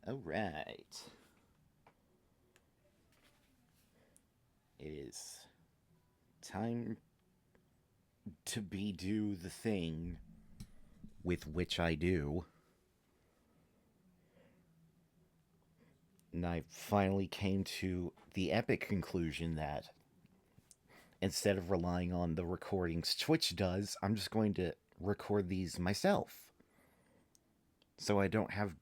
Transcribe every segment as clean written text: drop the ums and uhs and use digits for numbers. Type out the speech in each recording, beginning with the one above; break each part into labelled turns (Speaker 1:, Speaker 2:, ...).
Speaker 1: Alright. It is time to be do the thing with which I do. And I finally came to the epic conclusion that instead of relying on the recordings Twitch does, I'm just going to record these myself. So I don't have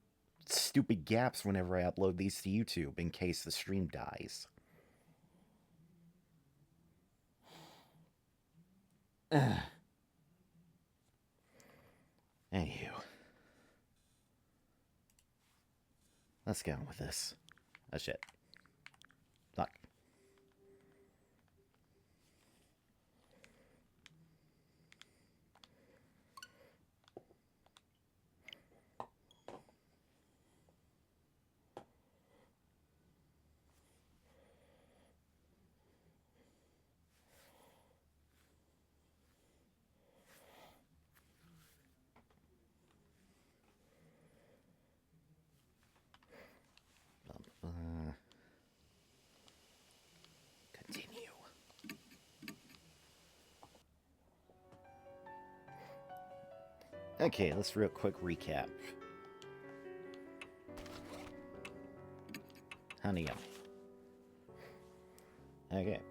Speaker 1: stupid gaps whenever I upload these to YouTube in case the stream dies. Anywho, let's get on with this. Oh shit. Fuck. Continue. Okay, let's real quick recap. Honey. Okay,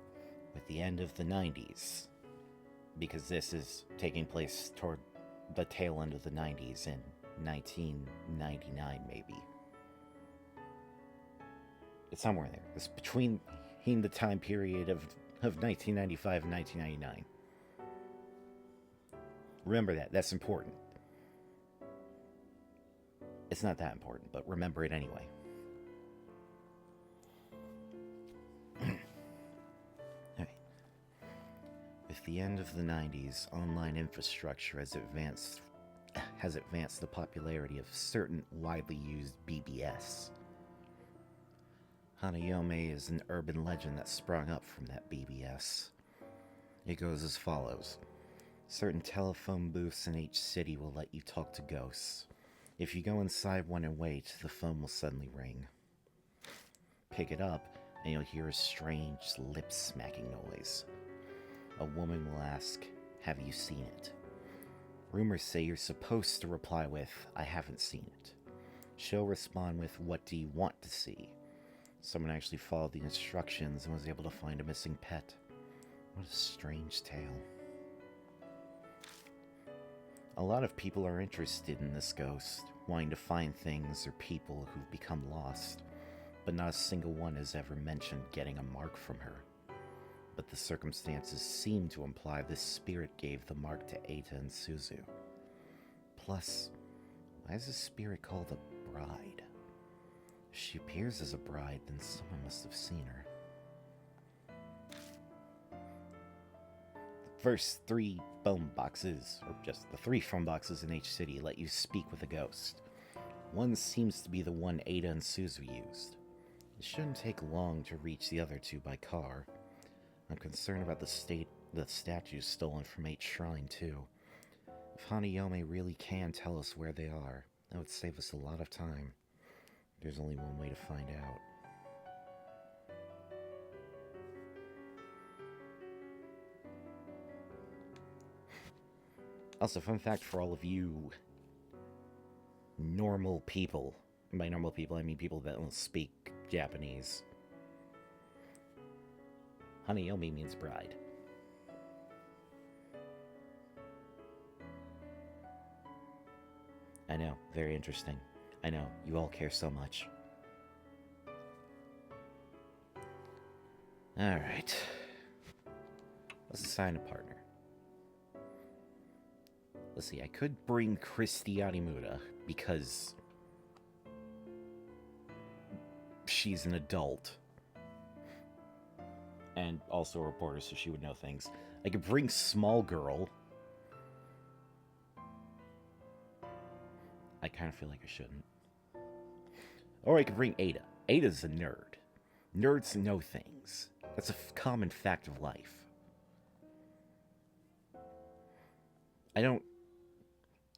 Speaker 1: with the end of the 90s, because this is taking place toward the tail end of the 90s in 1999, maybe. It's somewhere there. It's between the time period of 1995 and 1999. Remember that. That's important. It's not that important, but remember it anyway. Alright. With the end of the 90s, online infrastructure has advanced the popularity of certain widely used BBS. Hanayome is an urban legend that sprung up from that BBS. It goes as follows. Certain telephone booths in each city will let you talk to ghosts. If you go inside one and wait, the phone will suddenly ring. Pick it up, and you'll hear a strange lip-smacking noise. A woman will ask, "Have you seen it?" Rumors say you're supposed to reply with, "I haven't seen it." She'll respond with, "What do you want to see?" Someone actually followed the instructions and was able to find a missing pet. What a strange tale. A lot of people are interested in this ghost, wanting to find things or people who've become lost, but not a single one has ever mentioned getting a mark from her. But the circumstances seem to imply this spirit gave the mark to Eita and Suzu. Plus, why is this spirit called a bride? If she appears as a bride, then someone must have seen her. The first 3 phone boxes, or just the 3 phone boxes in each city, let you speak with a ghost. One seems to be the one Eita and Suzu used. It shouldn't take long to reach the other 2 by car. I'm concerned about the statues stolen from H Shrine, too. If Hanayome really can tell us where they are, that would save us a lot of time. There's only one way to find out. Also, fun fact for all of you normal people. And by normal people, I mean people that don't speak Japanese. Hanayome means bride. I know, very interesting. I know, you all care so much. Alright. Let's assign a partner. Let's see, I could bring Christy Animura because she's an adult. And also a reporter, so she would know things. I could bring Small Girl. I kind of feel like I shouldn't. Or I could bring Eita. Eita's a nerd. Nerds know things. That's a common fact of life. I don't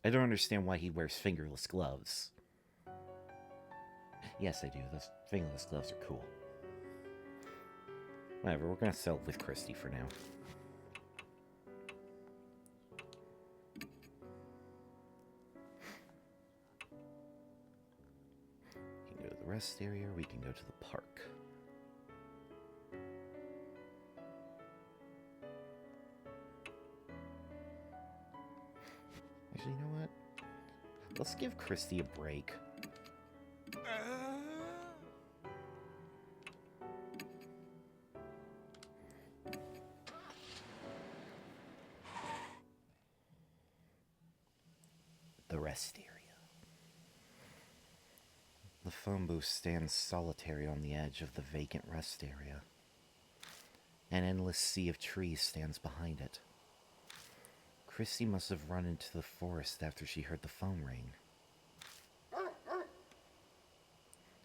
Speaker 1: understand why he wears fingerless gloves. Yes, I do. Those fingerless gloves are cool. Whatever, we're gonna sell with Christy for now. We can go to the rest area, or we can go to the park. Actually, you know what? Let's give Christy a break. The rest area. The phone booth stands solitary on the edge of the vacant rest area. An endless sea of trees stands behind it. Christy must have run into the forest after she heard the phone ring.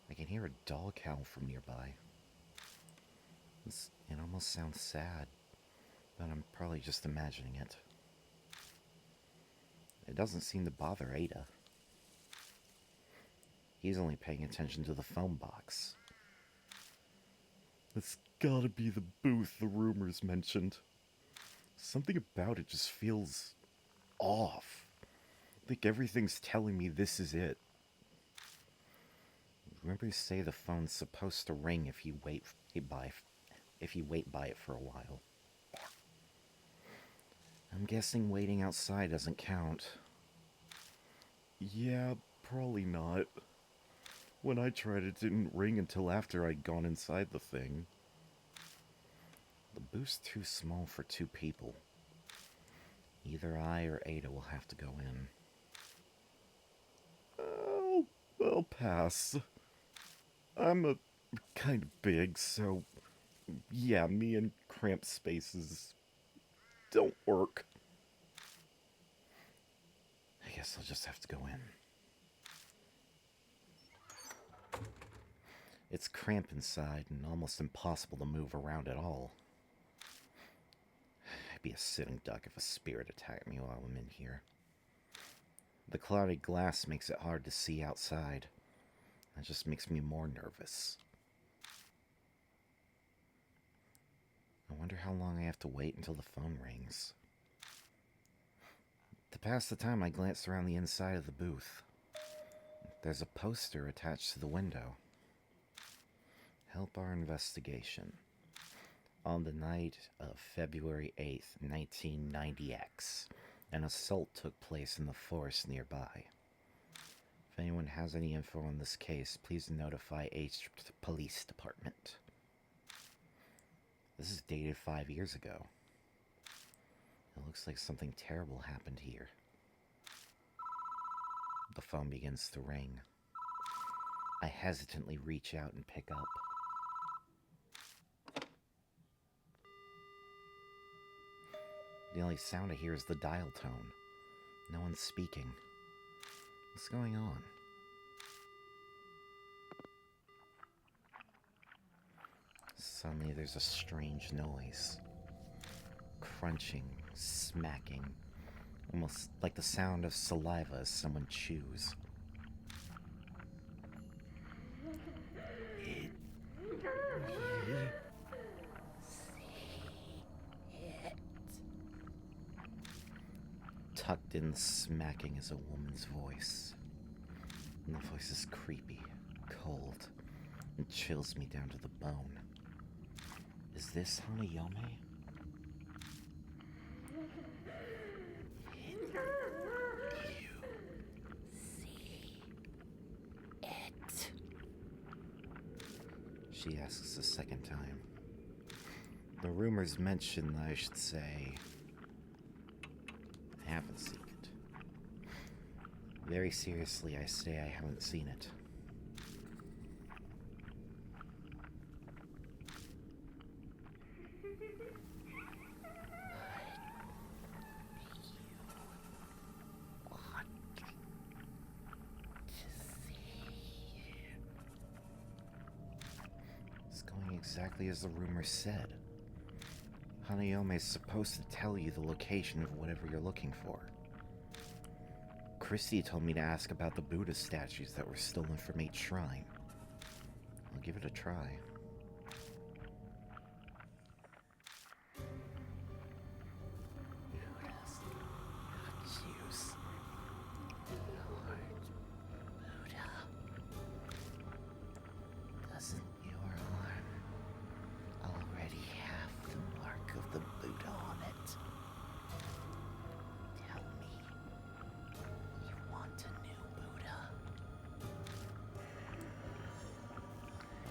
Speaker 1: I can hear a dog howl from nearby. It almost sounds sad, but I'm probably just imagining it. It doesn't seem to bother Ada. He's only paying attention to the phone box. It's gotta be the booth the rumors mentioned. Something about it just feels off. Like everything's telling me this is it. Remember you say the phone's supposed to ring if you wait by it for a while. I'm guessing waiting outside doesn't count. Yeah, probably not. When I tried, it didn't ring until after I'd gone inside the thing. The booth's too small for 2 people. Either I or Ada will have to go in. I'll pass. I'm kind of big, so yeah, me and cramped spaces don't work. I guess I'll just have to go in. It's cramped inside and almost impossible to move around at all. I'd be a sitting duck if a spirit attacked me while I'm in here. The clouded glass makes it hard to see outside. That just makes me more nervous. I wonder how long I have to wait until the phone rings. To pass the time, I glance around the inside of the booth. There's a poster attached to the window. Help our investigation. On the night of February 8th, 1990X, an assault took place in the forest nearby. If anyone has any info on this case, please notify H Police Department. This is dated 5 years ago. It looks like something terrible happened here. The phone begins to ring. I hesitantly reach out and pick up. The only sound I hear is the dial tone. No one's speaking. What's going on? Suddenly there's a strange noise. Crunching, smacking, almost like the sound of saliva as someone chews. Tucked in the smacking is a woman's voice. And the voice is creepy, cold, and chills me down to the bone. Is this Hanayome? She asks a second time. The rumors mention that I should say I haven't seen it. Very seriously, I say I haven't seen it. Exactly as the rumor said. Hanayome is supposed to tell you the location of whatever you're looking for. Christy told me to ask about the Buddha statues that were stolen from H Shrine. give it a try. Buddha's juice. Lord Buddha. Doesn't your arm already have the mark of the Buddha on it? Tell me, you want a new Buddha?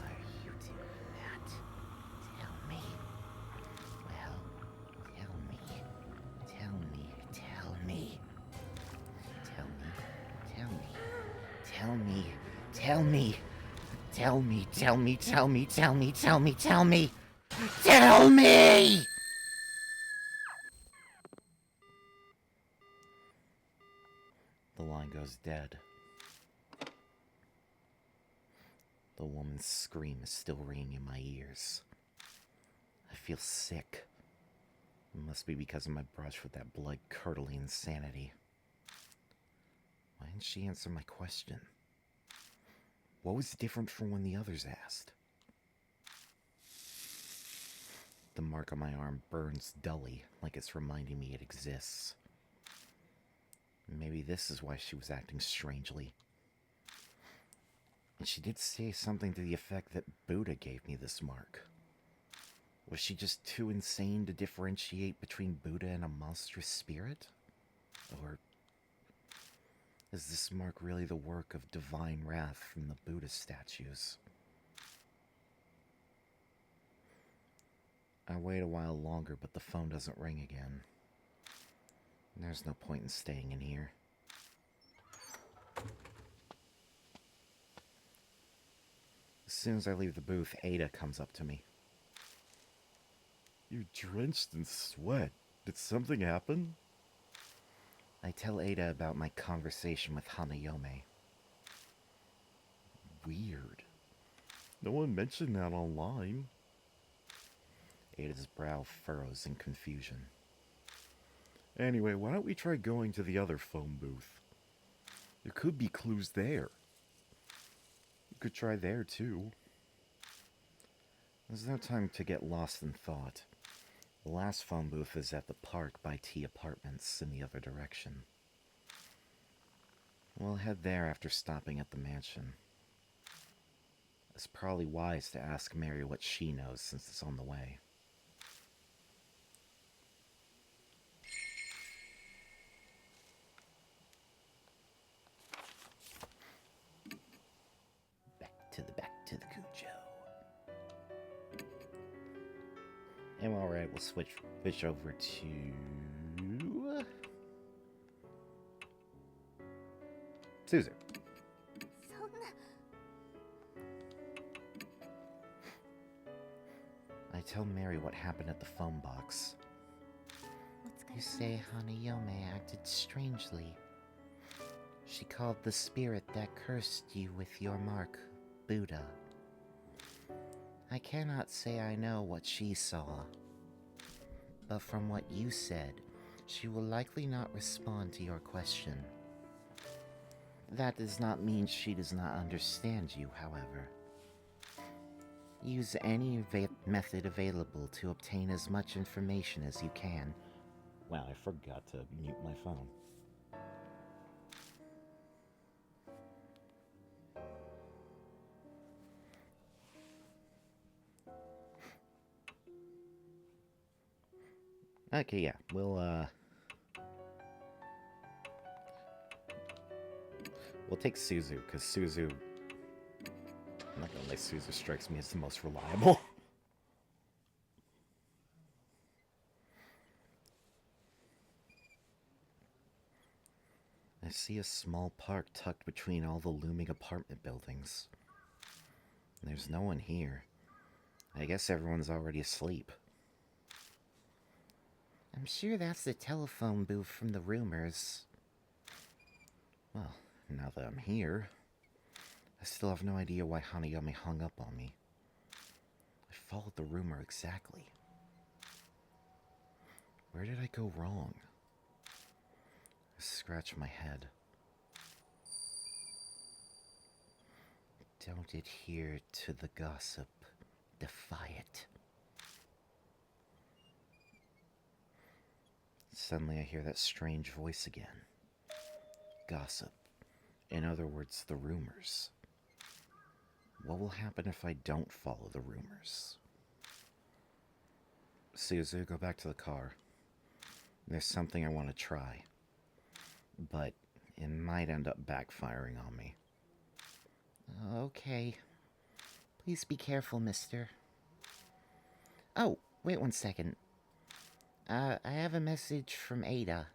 Speaker 1: Are you doing that? Tell me. Well, tell me. Tell me. Tell me. Tell me. Tell me. Tell me. Tell me. Tell me. Tell me. Tell me. Tell me. Tell me. Tell me! The line goes dead. The woman's scream is still ringing in my ears. I feel sick. It must be because of my brush with that blood-curdling insanity. Why didn't she answer my question? What was different from when the others asked? The mark on my arm burns dully, like it's reminding me it exists. Maybe this is why she was acting strangely. And she did say something to the effect that Buddha gave me this mark. Was she just too insane to differentiate between Buddha and a monstrous spirit? Or is this mark really the work of divine wrath from the Buddha statues? I wait a while longer, but the phone doesn't ring again. There's no point in staying in here. As soon as I leave the booth, Ada comes up to me. You're drenched in sweat. Did something happen? I tell Ada about my conversation with Hanayome. Weird. No one mentioned that online. Ada's brow furrows in confusion. Anyway, why don't we try going to the other phone booth? There could be clues there. You could try there, too. There's no time to get lost in thought. The last phone booth is at the park by T Apartments in the other direction. We'll head there after stopping at the mansion. It's probably wise to ask Mary what she knows since it's on the way. Back to the Cujo. And alright, we'll switch over to Suzu. I tell Mary what happened at the phone box. You say Hanayome acted strangely. She called the spirit that cursed you with your mark Buddha. I cannot say I know what she saw, but from what you said, she will likely not respond to your question. That does not mean she does not understand you, however. Use any method available to obtain as much information as you can. Wow, I forgot to mute my phone. Okay, yeah, we'll take Suzu, because Suzu... I'm not gonna lie, Suzu strikes me as the most reliable. I see a small park tucked between all the looming apartment buildings. There's no one here. I guess everyone's already asleep. I'm sure that's the telephone booth from the rumors. Well, now that I'm here, I still have no idea why Hanayome hung up on me. I followed the rumor exactly. Where did I go wrong? I scratch my head. Don't adhere to the gossip. Defy it. Suddenly I hear that strange voice again. Gossip. In other words, the rumors. What will happen if I don't follow the rumors? Suzu, go back to the car. There's something I want to try. But it might end up backfiring on me. Okay. Please be careful, mister. Oh, wait 1 second. I have a message from Ada.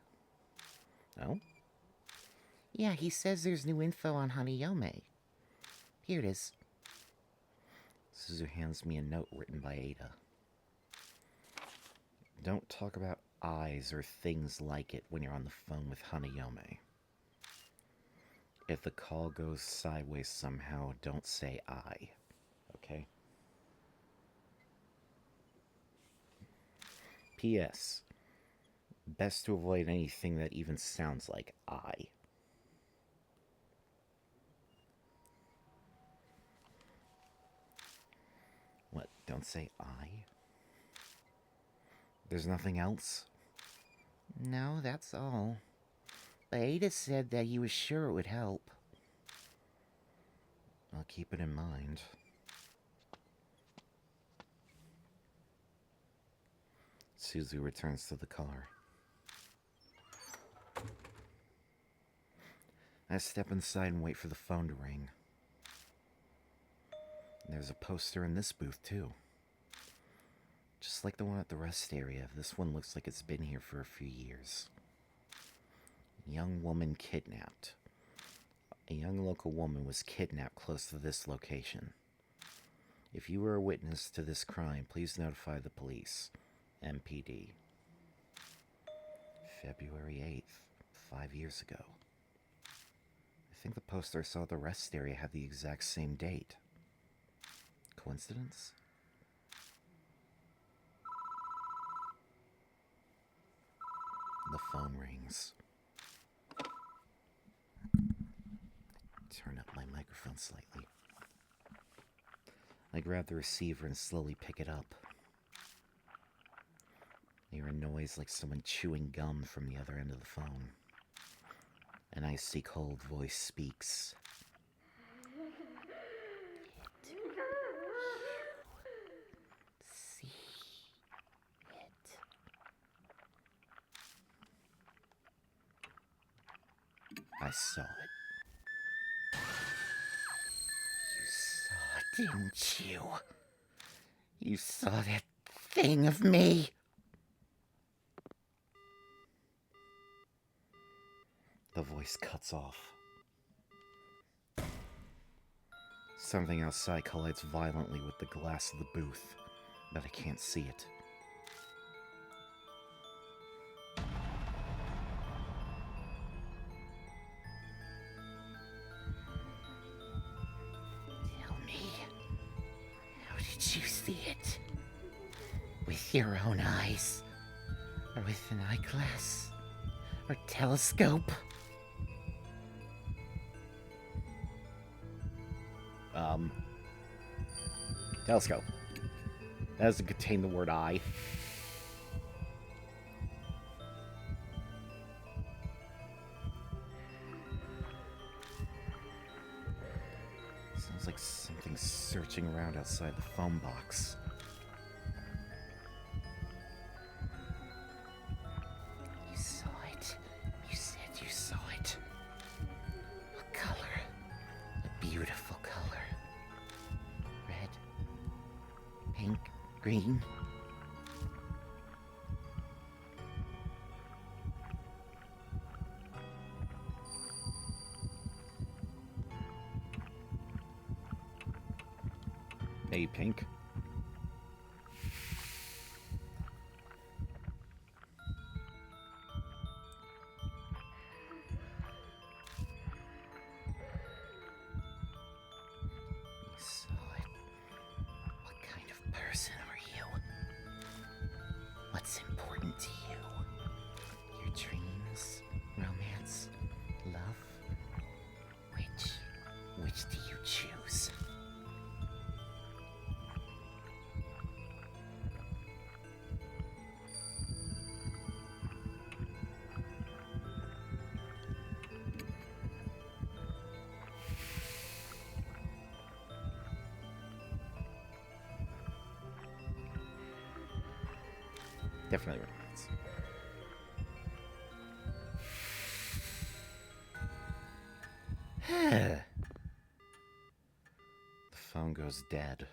Speaker 1: Oh? Yeah, he says there's new info on Hanayome. Here it is. Suzu hands me a note written by Ada. Don't talk about eyes or things like it when you're on the phone with Hanayome. If the call goes sideways somehow, don't say I. Okay? P.S. Best to avoid anything that even sounds like I. What, don't say I? There's nothing else? No, that's all. But Ada said that he was sure it would help. I'll keep it in mind. Suzu returns to the car. I step inside and wait for the phone to ring. There's a poster in this booth, too. Just like the one at the rest area, this one looks like it's been here for a few years. Young woman kidnapped. A young local woman was kidnapped close to this location. If you were a witness to this crime, please notify the police. MPD. February 8th, 5 years ago. I think the poster I saw at the rest area had the exact same date. Coincidence? The phone rings. Turn up my microphone slightly. I grab the receiver and slowly pick it up. I hear a noise like someone chewing gum from the other end of the phone. An icy cold voice speaks. Did you see it? I saw it. You saw it, didn't you? You saw that thing of me. The voice cuts off. Something outside collides violently with the glass of the booth, but I can't see it. Tell me, how did you see it? With your own eyes? Or with an eyeglass? Or telescope? Telescope. That doesn't contain the word I. Sounds like something's searching around outside the phone box. You saw it. You said you saw it. What color? A beautiful color. Red, pink, green. Hey, Pink. You saw it. What kind of person are you? What's important to you? Your dreams, romance, love? Which do you choose? Definitely recommends. The phone goes dead.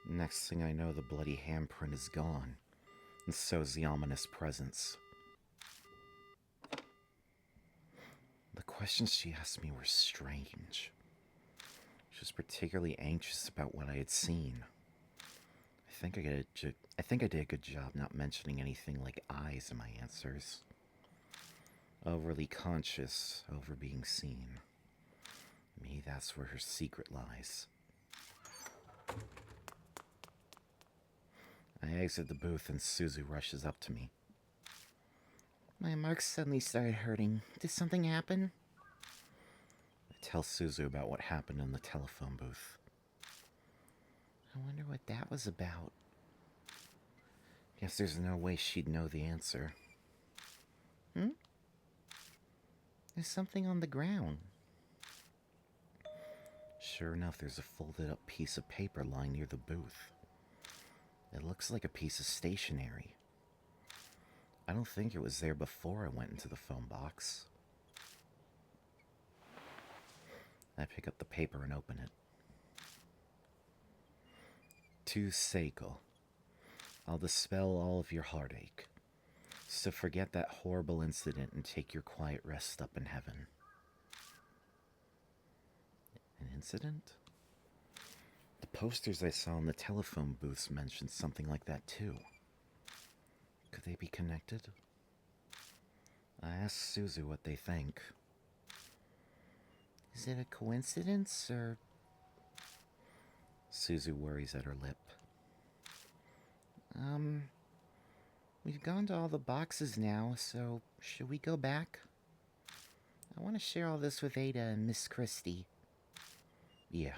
Speaker 1: Next thing I know, the bloody handprint is gone, and so's the ominous presence. The questions she asked me were strange. She was particularly anxious about what I had seen. I think I did a good job not mentioning anything like eyes in my answers. Overly conscious over being seen. Maybe that's where her secret lies. I exit the booth and Suzu rushes up to me. My marks suddenly started hurting. Did something happen? I tell Suzu about what happened in the telephone booth. I wonder what that was about. Guess there's no way she'd know the answer. There's something on the ground. Sure enough, there's a folded up piece of paper lying near the booth. It looks like a piece of stationery. I don't think it was there before I went into the phone box. I pick up the paper and open it. To Seiko. I'll dispel all of your heartache. So forget that horrible incident and take your quiet rest up in heaven. An incident? The posters I saw in the telephone booths mentioned something like that too. Could they be connected? I asked Suzu what they think. Is it a coincidence, or... Suzu worries at her lip. We've gone to all the boxes now, so should we go back? I want to share all this with Ada and Miss Christie. Yeah.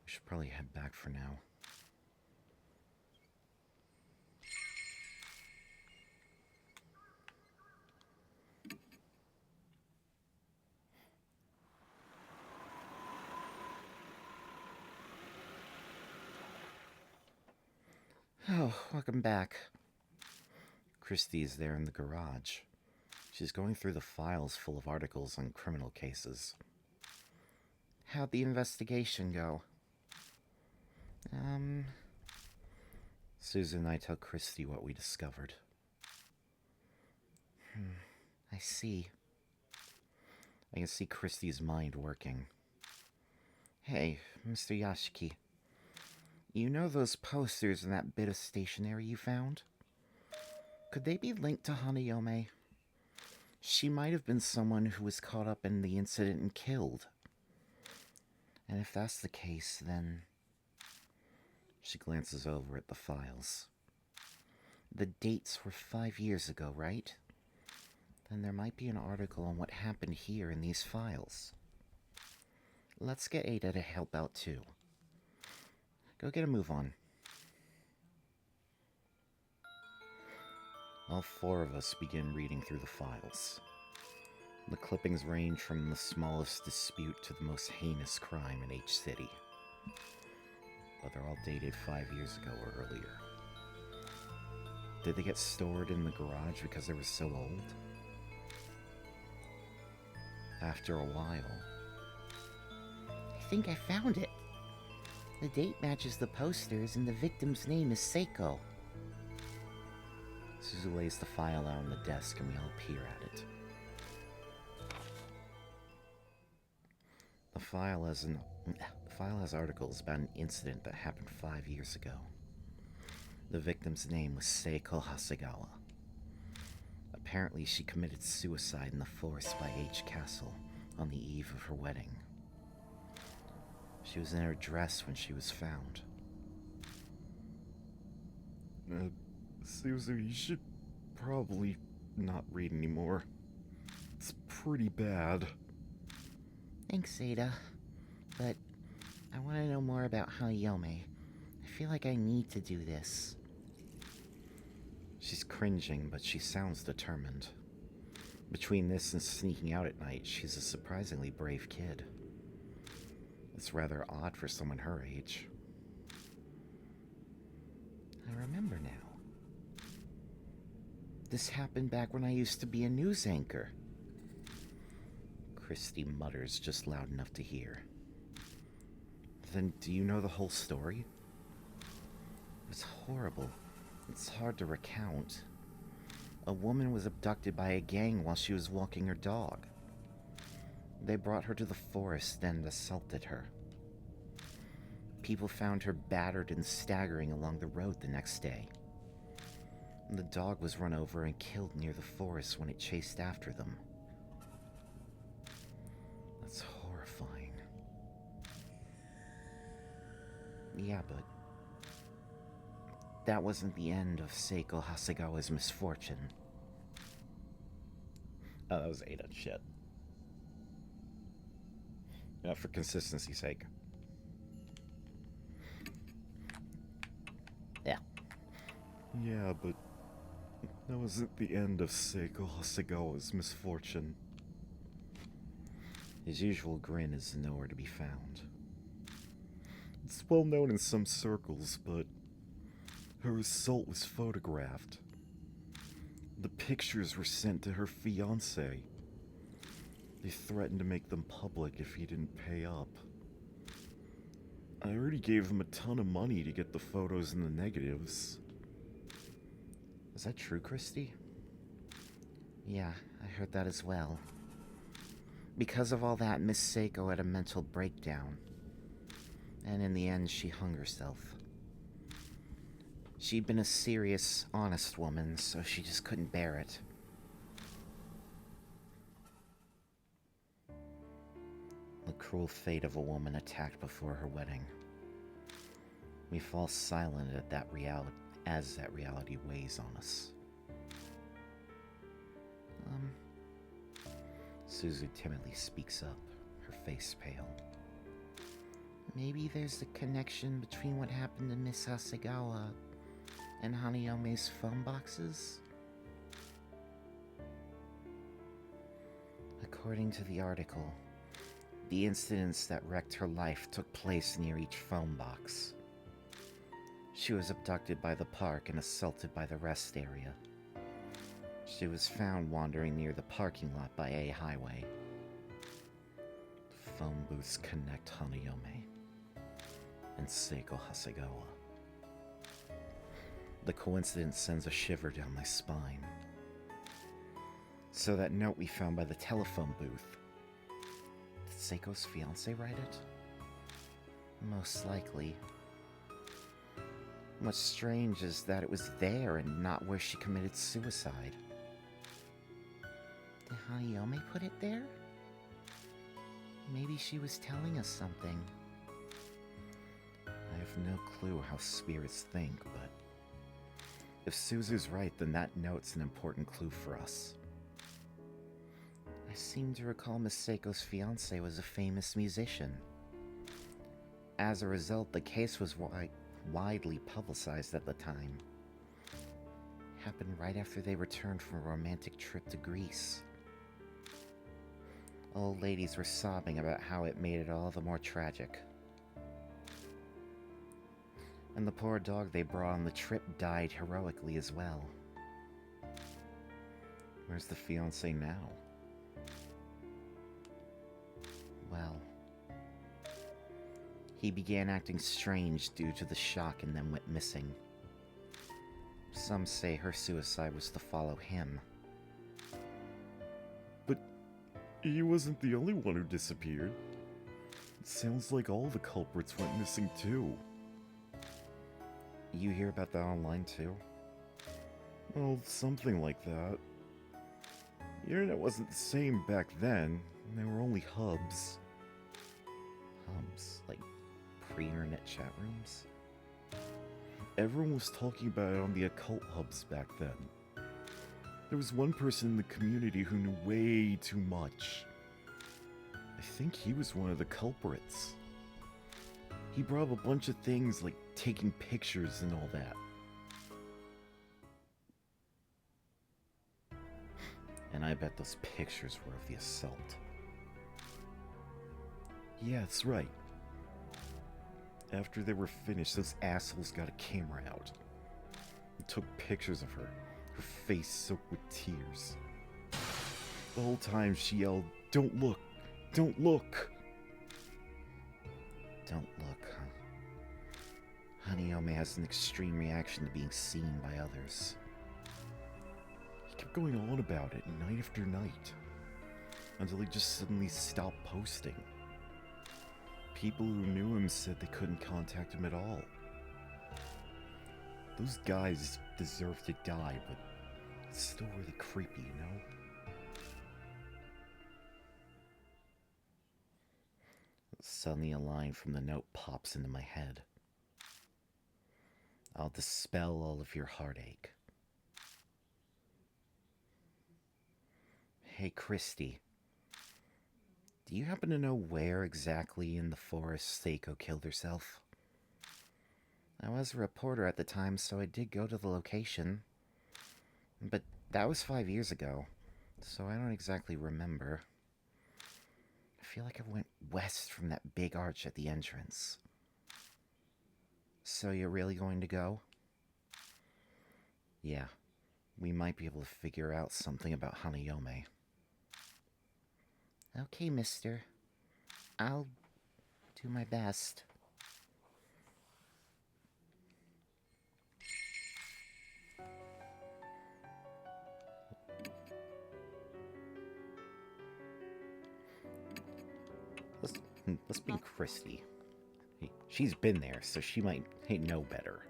Speaker 1: We should probably head back for now. Oh, welcome back. Christie's there in the garage. She's going through the files full of articles on criminal cases. How'd the investigation go? Susan and I tell Christie what we discovered. I see. I can see Christie's mind working. Hey, Mr. Yashiki. You know those posters and that bit of stationery you found? Could they be linked to Hanayome? She might have been someone who was caught up in the incident and killed. And if that's the case, then... She glances over at the files. The dates were 5 years ago, right? Then there might be an article on what happened here in these files. Let's get Ada to help out too. Go get a move on. All four of us begin reading through the files. The clippings range from the smallest dispute to the most heinous crime in each city. But they're all dated 5 years ago or earlier. Did they get stored in the garage because they were so old? After a while... I think I found it. The date matches the posters and the victim's name is Seiko. Suzu lays the file out on the desk and we all peer at it. The file has articles about an incident that happened 5 years ago. The victim's name was Seiko Hasegawa. Apparently she committed suicide in the forest by H Castle on the eve of her wedding. She was in her dress when she was found. Suzu, you should probably not read anymore. It's pretty bad. Thanks, Ada. But I want to know more about Hayome. I feel like I need to do this. She's cringing, but she sounds determined. Between this and sneaking out at night, she's a surprisingly brave kid. It's rather odd for someone her age. I remember now. This happened back when I used to be a news anchor. Christy mutters just loud enough to hear. Then do you know the whole story? It's horrible. It's hard to recount. A woman was abducted by a gang while she was walking her dog. They brought her to the forest and assaulted her. People found her battered and staggering along the road the next day. The dog was run over and killed near the forest when it chased after them. That's horrifying. Yeah, but that wasn't the end of Seiko Hasegawa's misfortune. Oh, that was 8 on shit. For consistency's sake. Yeah. Yeah, but that wasn't the end of Seiko Hasegawa's misfortune. His usual grin is nowhere to be found. It's well known in some circles, but her assault was photographed. The pictures were sent to her fiancé. They threatened to make them public if he didn't pay up. I already gave him a ton of money to get the photos and the negatives. Is that true, Christy? Yeah, I heard that as well. Because of all that, Miss Seiko had a mental breakdown. And in the end, she hung herself. She'd been a serious, honest woman, so she just couldn't bear it. The cruel fate of a woman attacked before her wedding. We fall silent at that reality as that reality weighs on us. Suzu timidly speaks up, her face pale. Maybe there's a connection between what happened to Miss Hasegawa and Hanayome's phone boxes? According to the article, the incidents that wrecked her life took place near each phone box. She was abducted by the park and assaulted by the rest area. She was found wandering near the parking lot by A Highway. The phone booths connect Hanayome and Seiko Hasegawa. The coincidence sends a shiver down my spine. So that note we found by the telephone booth, did Seiko's fiancé write it? Most likely. What's strange is that it was there and not where she committed suicide. Did Hanayome put it there? Maybe she was telling us something. I have no clue how spirits think, but if Suzu's right, then that note's an important clue for us. I seem to recall Miss Seiko's fiancé was a famous musician. As a result, the case was widely publicized at the time. Happened right after they returned from a romantic trip to Greece. Old ladies were sobbing about how it made it all the more tragic. And the poor dog they brought on the trip died heroically as well. Where's the fiancé now? Well, he began acting strange due to the shock and then went missing. Some say her suicide was to follow him. But he wasn't the only one who disappeared. It sounds like all the culprits went missing too. You hear about that online too? Well, something like that. The internet wasn't the same back then. There were only hubs. Hubs? Like pre-internet chat rooms? Everyone was talking about it on the occult hubs back then. There was one person in the community who knew way too much. I think he was one of the culprits. He brought up a bunch of things like taking pictures and all that. And I bet those pictures were of the assault. Yeah, that's right. After they were finished, those assholes got a camera out. and took pictures of her, her face soaked with tears. The whole time she yelled, "Don't look! Don't look!" Don't look, huh? Hanayome has an extreme reaction to being seen by others. He kept going on about it night after night, until he just suddenly stopped posting. People who knew him said they couldn't contact him at all. Those guys deserve to die, but it's still really creepy, you know? Suddenly a line from the note pops into my head. I'll dispel all of your heartache. Hey, Christy. Do you happen to know where exactly in the forest Seiko killed herself? I was a reporter at the time, so I did go to the location. But that was 5 years ago, so I don't exactly remember. I feel like I went west from that big arch at the entrance. So you're really going to go? Yeah, we might be able to figure out something about Hanayome. Okay, mister. I'll do my best. Let's be Christy. She's been there, so she might know better.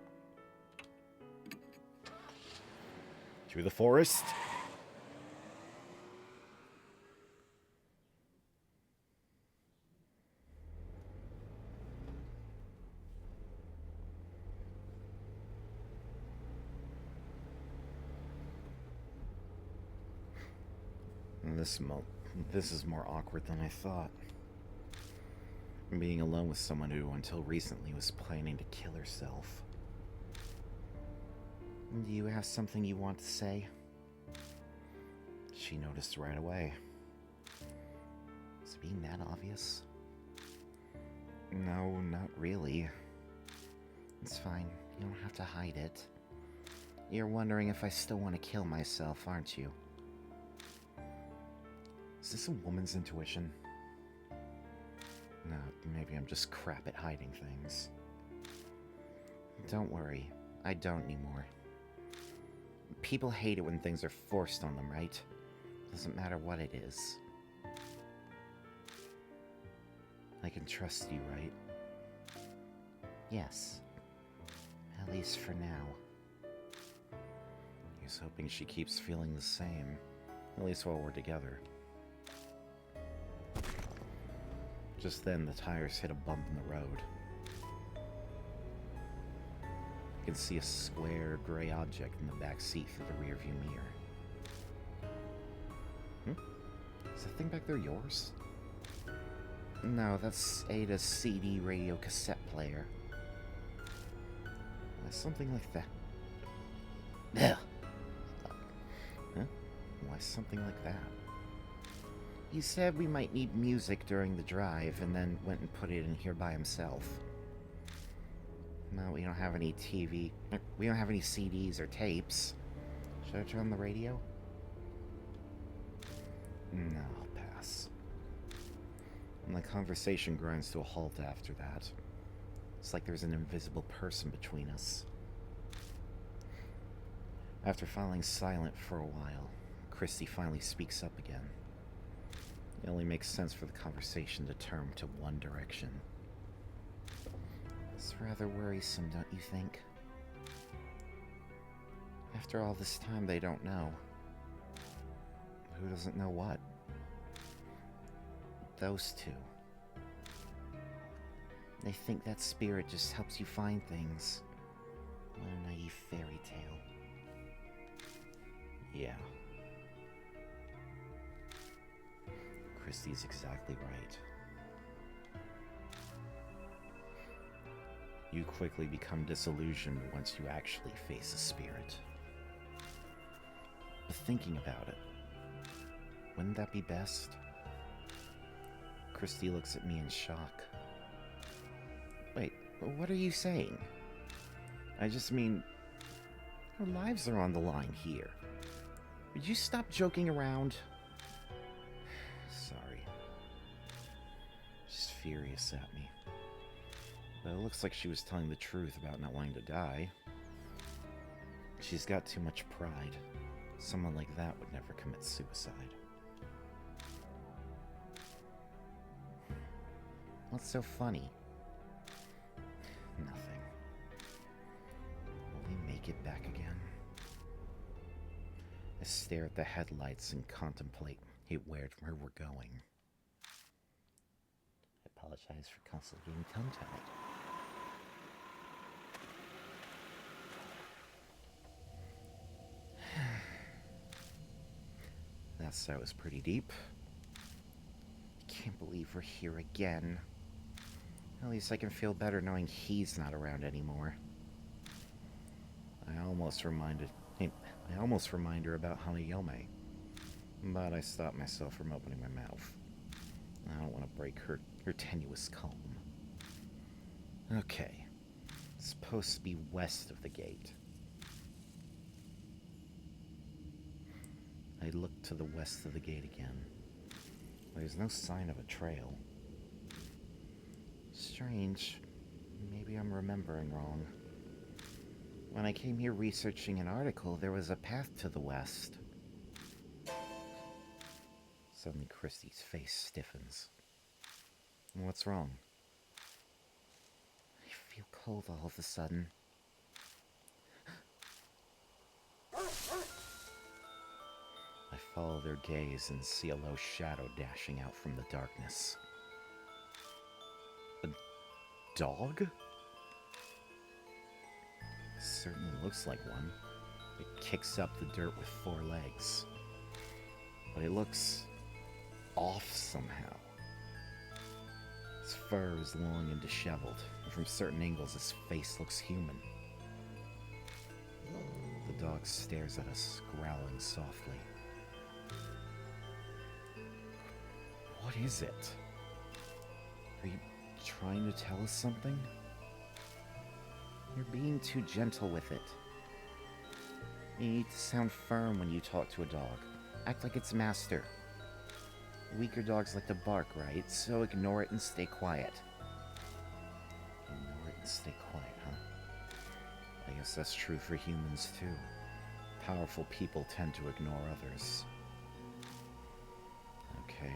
Speaker 1: Through the forest. This is more awkward than I thought. Being alone with someone who, until recently, was planning to kill herself. Do you have something you want to say? She noticed right away. Is it being that obvious? No, not really. It's fine. You don't have to hide it. You're wondering if I still want to kill myself, aren't you? Is this a woman's intuition? No, maybe I'm just crap at hiding things. Don't worry, I don't anymore. People hate it when things are forced on them, right? Doesn't matter what it is. I can trust you, right? Yes. At least for now. He's hoping she keeps feeling the same, at least while we're together. Just then, the tires hit a bump in the road. I can see a square, gray object in the back seat through the rearview mirror. Is that thing back there yours? No, that's Ada's CD radio cassette player. Something like that. Huh? Why something like that? He said we might need music during the drive, and then went and put it in here by himself. No, we don't have any TV. We don't have any CDs or tapes. Should I turn on the radio? No, I'll pass. And the conversation grinds to a halt after that. It's like there's an invisible person between us. After falling silent for a while, Christy finally speaks up again. It only makes sense for the conversation to turn to one direction. It's rather worrisome, don't you think? After all this time, they don't know. Who doesn't know what? Those two. They think that spirit just helps you find things. What a naive fairy tale. Yeah. Christy's exactly right. You quickly become disillusioned once you actually face a spirit. But thinking about it, wouldn't that be best? Christy looks at me in shock. Wait, what are you saying? I just mean, Our lives are on the line here. Would you stop joking around? Sorry. She's furious at me. But it looks like she was telling the truth about not wanting to die. She's got too much pride. Someone like that would never commit suicide. What's so funny? Nothing. Will we make it back again? I stare at the headlights and contemplate where we're going. I apologize for constantly getting tongue-tied. That was pretty deep. Can't believe we're here again. At least I can feel better knowing he's not around anymore. I almost remind her about Hanayome, but I stopped myself from opening my mouth. I don't want to break her tenuous calm. Okay, it's supposed to be west of the gate. I look to the west of the gate again. There's no sign of a trail. Strange. Maybe I'm remembering wrong. When I came here researching an article, there was a path to the west. Suddenly, Christie's face stiffens. What's wrong? I feel cold all of a sudden. I follow their gaze and see a low shadow dashing out from the darkness. A dog? Certainly looks like one. It kicks up the dirt with 4 legs. But it looks off somehow. Its fur is long and disheveled, and from certain angles its face looks human. The dog stares at us, growling softly. What is it? Are you trying to tell us something? You're being too gentle with it. You need to sound firm when you talk to a dog. Act like its master. Weaker dogs like to bark, right? So ignore it and stay quiet. Ignore it and stay quiet, huh? I guess that's true for humans, too. Powerful people tend to ignore others. Okay,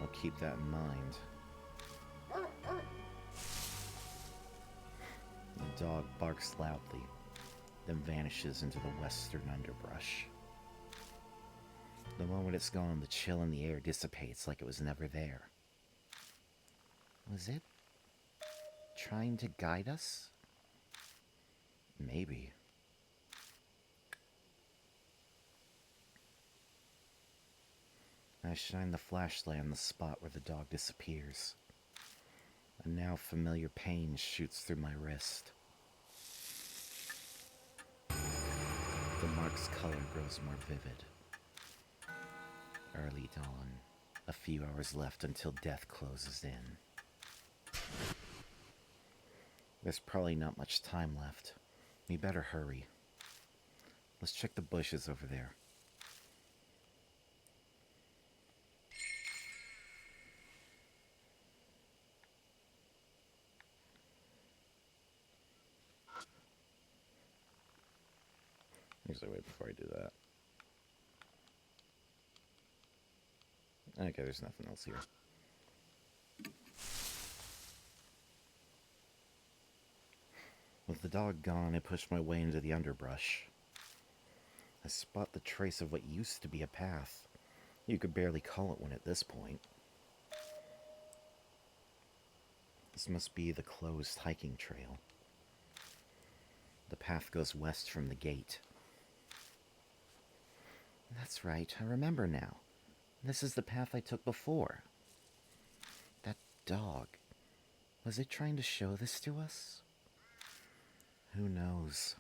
Speaker 1: I'll keep that in mind. The dog barks loudly, then vanishes into the western underbrush. The moment it's gone, the chill in the air dissipates like it was never there. Was it trying to guide us? Maybe. I shine the flashlight on the spot where the dog disappears. A now familiar pain shoots through my wrist. The mark's color grows more vivid. Early dawn. A few hours left until death closes in. There's probably not much time left. We better hurry. Let's check the bushes over there. Usually wait before I do that. Okay, there's nothing else here. With the dog gone, I push my way into the underbrush. I spot the trace of what used to be a path. You could barely call it one at this point. This must be the closed hiking trail. The path goes west from the gate. That's right, I remember now. This is the path I took before. That dog. Was it trying to show this to us? Who knows?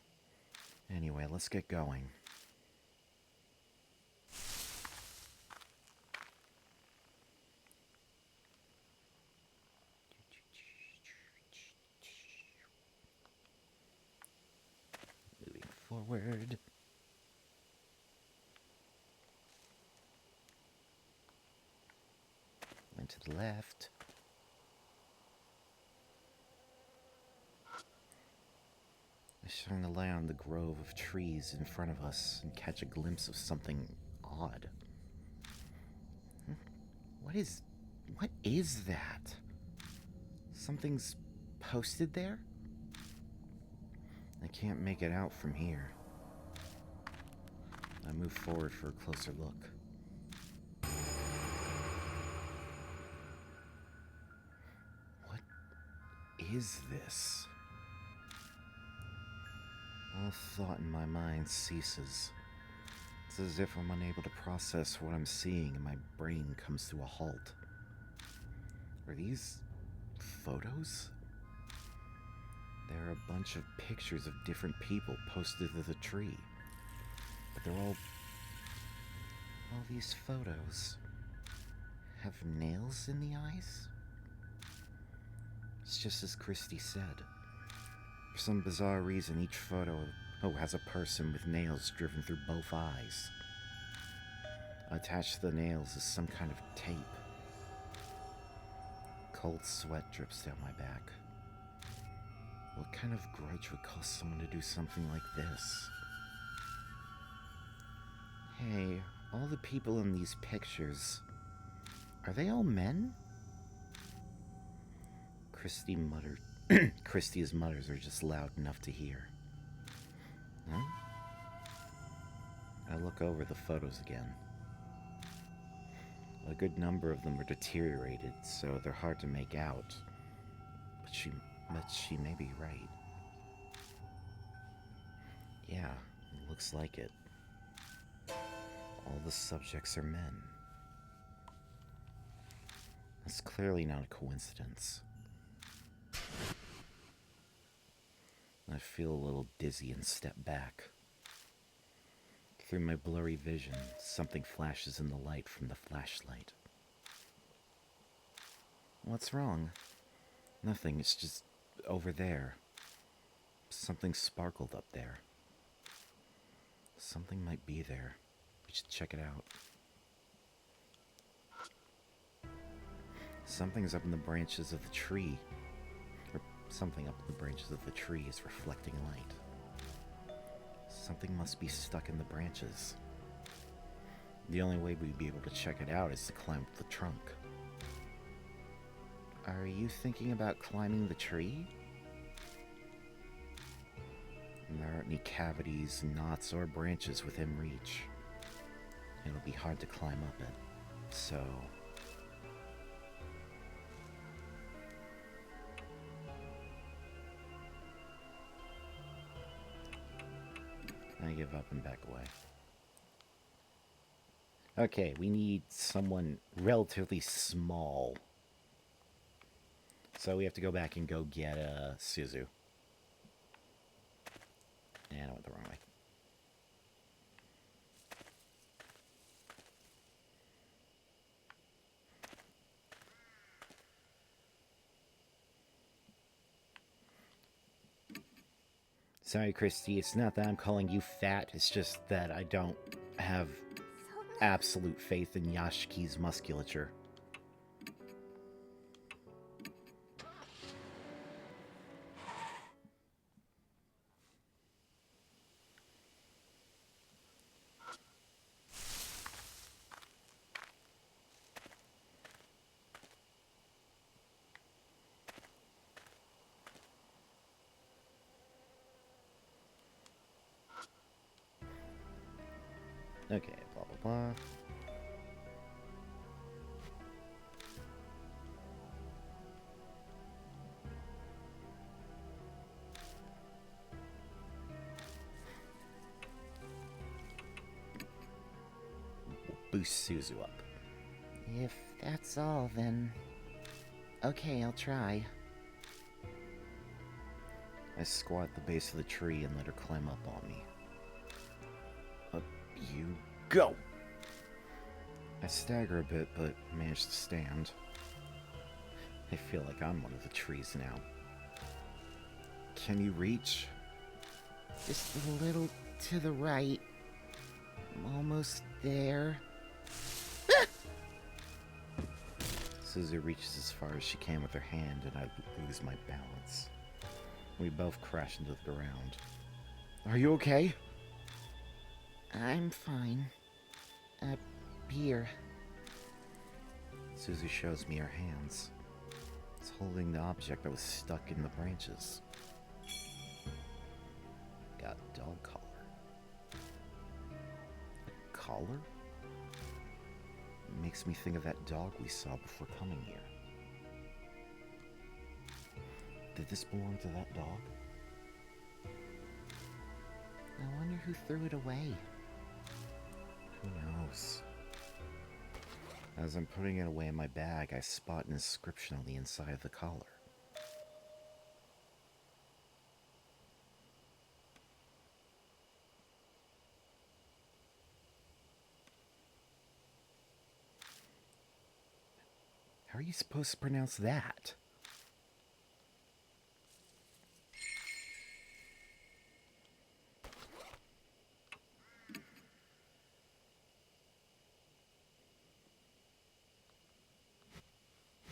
Speaker 1: Anyway, let's get going. Moving forward. forward. Went to the left. I shine a light on the grove of trees in front of us and catch a glimpse of something odd. What is that? Something's posted there? I can't make it out from here. I move forward for a closer look. What is this? All thought in my mind ceases. It's as if I'm unable to process what I'm seeing and my brain comes to a halt. Are these photos? There are a bunch of pictures of different people posted to the tree. But they're all these photos have nails in the eyes? It's just as Christy said. For some bizarre reason, each photo has a person with nails driven through both eyes. Attached to the nails is some kind of tape. Cold sweat drips down my back. What kind of grudge would cause someone to do something like this? Hey, all the people in these pictures, are they all men? Christy muttered. Christy's mutters are just loud enough to hear. Huh? I look over the photos again. A good number of them are deteriorated, so they're hard to make out. But she may be right. Yeah, it looks like it. All the subjects are men. That's clearly not a coincidence. I feel a little dizzy and step back. Through my blurry vision, something flashes in the light from the flashlight. What's wrong? Nothing, it's just over there. Something sparkled up there. Something might be there. We should check it out. Something's up in the branches of the tree. Or something up in the branches of the tree is reflecting light. Something must be stuck in the branches. The only way we'd be able to check it out is to climb up the trunk. Are you thinking about climbing the tree? There aren't any cavities, knots, or branches within reach. It'll be hard to climb up it, so... I give up and back away. Okay, we need someone relatively small. So we have to go back and go get Suzu. Yeah, I went the wrong way. Sorry, Christy, it's not that I'm calling you fat, it's just that I don't have absolute faith in Yashiki's musculature. Okay, blah blah blah. Boost Suzu up. If that's all, then... Okay, I'll try. I squat at the base of the tree and let her climb up on me. Up you go! I stagger a bit, but manage to stand. I feel like I'm one of the trees now. Can you reach? Just a little to the right. I'm almost there. Suzu reaches as far as she can with her hand, and I lose my balance. We both crash into the ground. Are you okay? I'm fine. Up here. Suzu shows me her hands. It's holding the object that was stuck in the branches. Got a dog collar. A collar? It makes me think of that dog we saw before coming here. Did this belong to that dog? I wonder who threw it away. Who knows? As I'm putting it away in my bag, I spot an inscription on the inside of the collar. How are you supposed to pronounce that?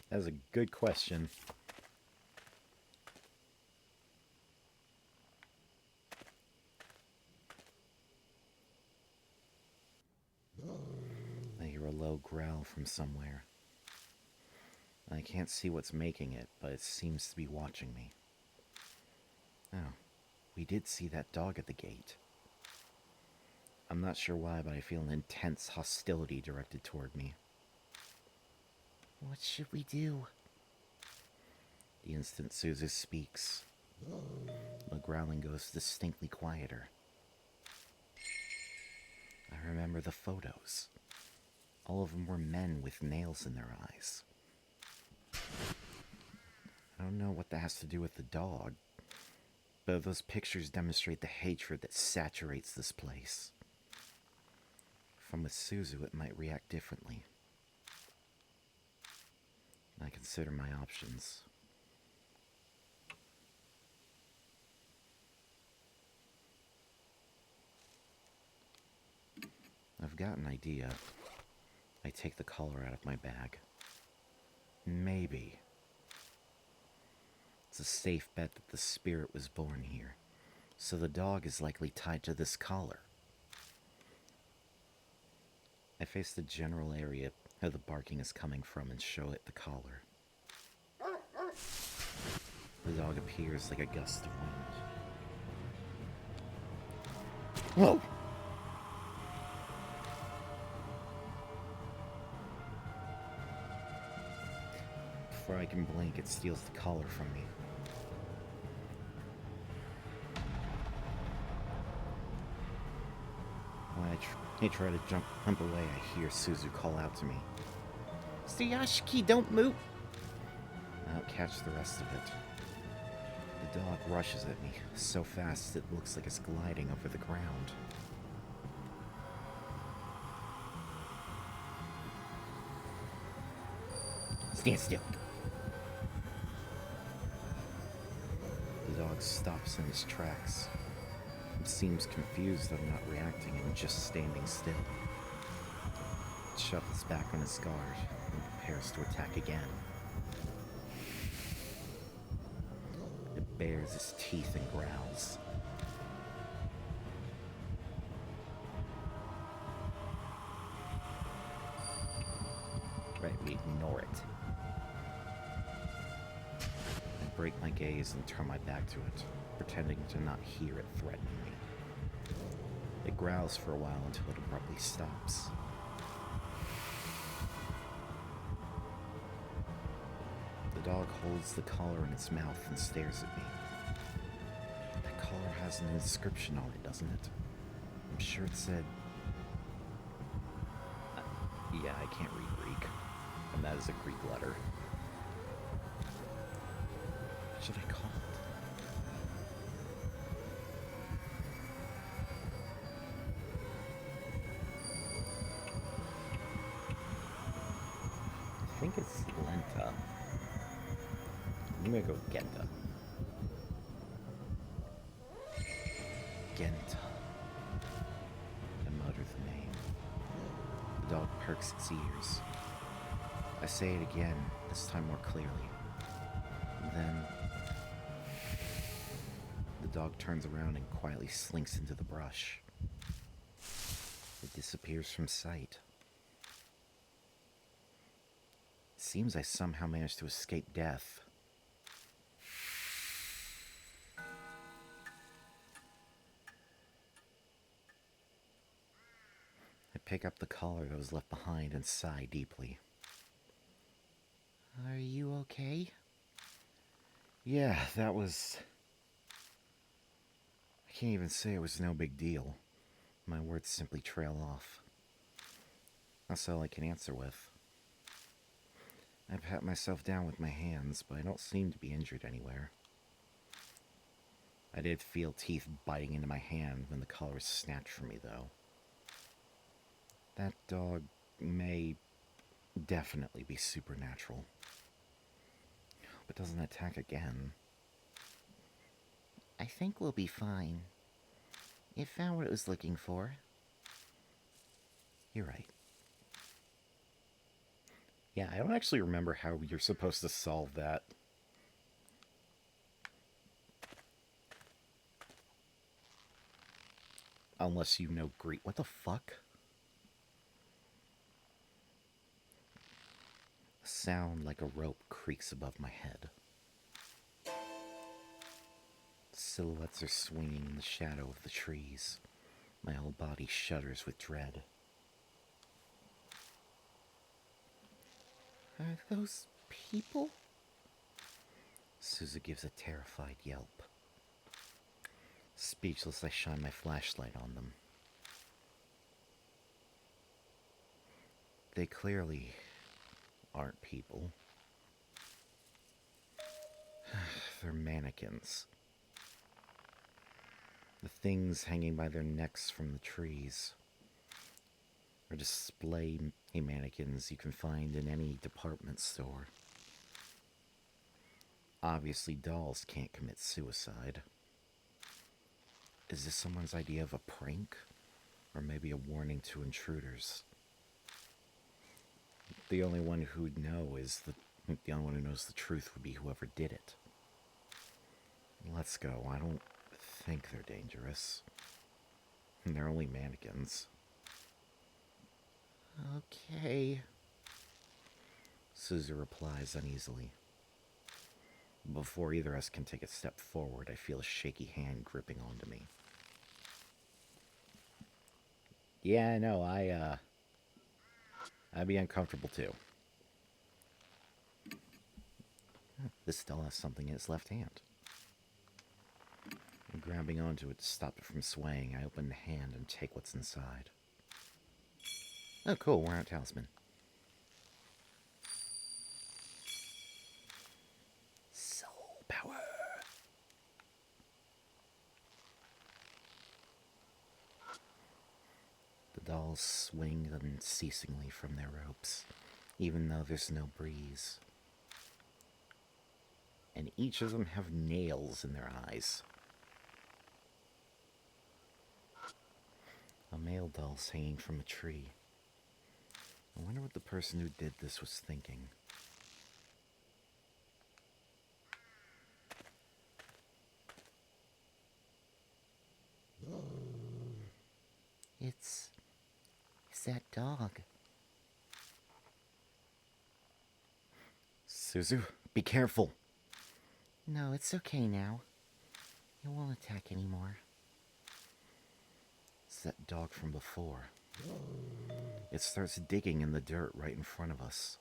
Speaker 1: That was a good question. I hear a low growl from somewhere. I can't see what's making it, but it seems to be watching me. Oh, we did see that dog at the gate. I'm not sure why, but I feel an intense hostility directed toward me. What should we do? The instant Suzu speaks, the growling goes distinctly quieter. I remember the photos. All of them were men with nails in their eyes. I don't know what that has to do with the dog, but those pictures demonstrate the hatred that saturates this place. If I'm with Suzu, it might react differently. I consider my options. I've got an idea. I take the collar out of my bag. Maybe. It's a safe bet that the spirit was born here, so the dog is likely tied to this collar. I face the general area where the barking is coming from and show it the collar. The dog appears like a gust of wind. Whoa! Before I can blink, it steals the collar from me. When I try to jump away, I hear Suzu call out to me. Sayashiki, don't move! I don't catch the rest of it. The dog rushes at me, so fast it looks like it's gliding over the ground. Stand still. The dog stops in his tracks. It seems confused that I'm not reacting and just standing still. It shuffles back on its guard and prepares to attack again. It bares its teeth and growls. Right, we ignore it. I break my gaze and turn my back to it, pretending to not hear it threatening me. It growls for a while until it abruptly stops. The dog holds the collar in its mouth and stares at me. That collar has an inscription on it, doesn't it? I'm sure it said... yeah, I can't read Greek. And that is a Greek letter. What should I call it? I think it's Lenta. I'm gonna go Genta. Genta. perks its ears. I say it again, this time more clearly. Then, the dog turns around and quietly slinks into the brush. It disappears from sight. It seems I somehow managed to escape death. I pick up the collar that was left behind and sigh deeply. Are you okay? Yeah, that was... I can't even say it was no big deal. My words simply trail off. That's all I can answer with. I pat myself down with my hands, but I don't seem to be injured anywhere. I did feel teeth biting into my hand when the collar was snatched from me, though. That dog may definitely be supernatural. Hope it doesn't attack again. I think we'll be fine. It found what it was looking for. You're right. Yeah, I don't actually remember how you're supposed to solve that. Unless you know Greek. What the fuck? A sound like a rope creaks above my head. Silhouettes are swinging in the shadow of the trees. My whole body shudders with dread. Are those people? Suzu gives a terrified yelp. Speechless, I shine my flashlight on them. They clearly aren't people. They're mannequins. The things hanging by their necks from the trees are display mannequins you can find in any department store. Obviously, dolls can't commit suicide. Is this someone's idea of a prank? Or maybe a warning to intruders? The only one who'd know is the only one who knows the truth would be whoever did it. Let's go. I don't think they're dangerous. They're only mannequins. Okay. Suzu replies uneasily. Before either of us can take a step forward, I feel a shaky hand gripping onto me. Yeah, I know, I'd be uncomfortable too. This doll has something in its left hand. Grabbing onto it to stop it from swaying, I open the hand and take what's inside. Oh, cool, worn out talisman. Soul power. The dolls swing unceasingly from their ropes, even though there's no breeze. And each of them have nails in their eyes. A male doll's hanging from a tree. I wonder what the person who did this was thinking. It's that dog. Suzu, be careful. No, it's okay now. It won't attack anymore. It's that dog from before. It starts digging in the dirt right in front of us.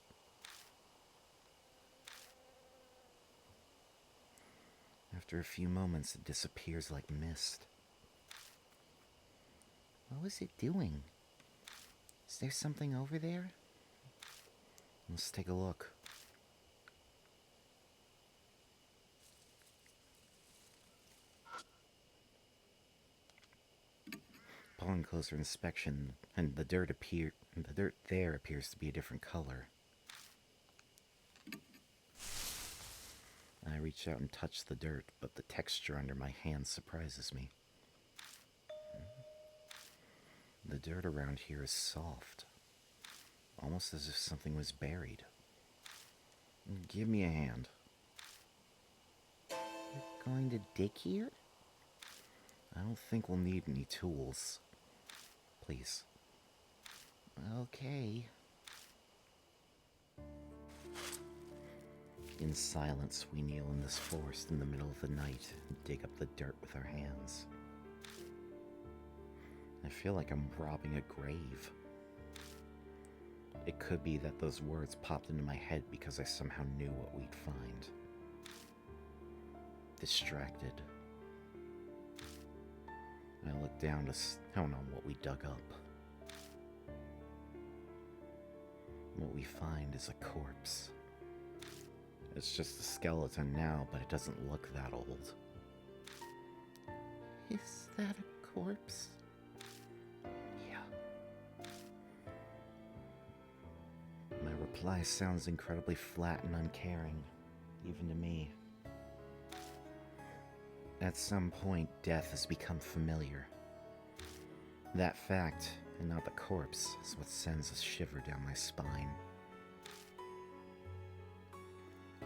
Speaker 1: After a few moments, it disappears like mist. What was it doing? Is there something over there? Let's take a look. Upon closer inspection, and the dirt there appears to be a different color. I reach out and touch the dirt, but the texture under my hand surprises me. The dirt around here is soft, almost as if something was buried. Give me a hand.
Speaker 2: You're going to dig here?
Speaker 1: I don't think we'll need any tools. Please.
Speaker 2: Okay.
Speaker 1: In silence, we kneel in this forest in the middle of the night and dig up the dirt with our hands. I feel like I'm robbing a grave. It could be that those words popped into my head because I somehow knew what we'd find. Distracted. I look down to count on what we dug up. What we find is a corpse. It's just a skeleton now, but it doesn't look that old.
Speaker 2: Is that a corpse?
Speaker 1: Yeah. My reply sounds incredibly flat and uncaring, even to me. At some point, death has become familiar. That fact, and not the corpse, is what sends a shiver down my spine.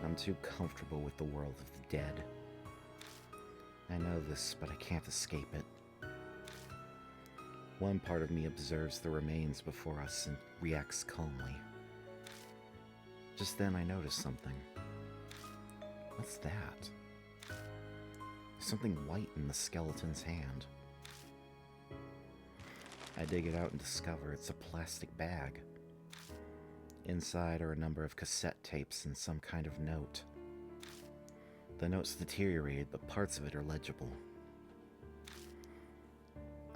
Speaker 1: I'm too comfortable with the world of the dead. I know this, but I can't escape it. One part of me observes the remains before us and reacts calmly. Just then I notice something. What's that? Something white in the skeleton's hand. I dig it out and discover it's a plastic bag. Inside are a number of cassette tapes and some kind of note. The note's deteriorated, but parts of it are legible.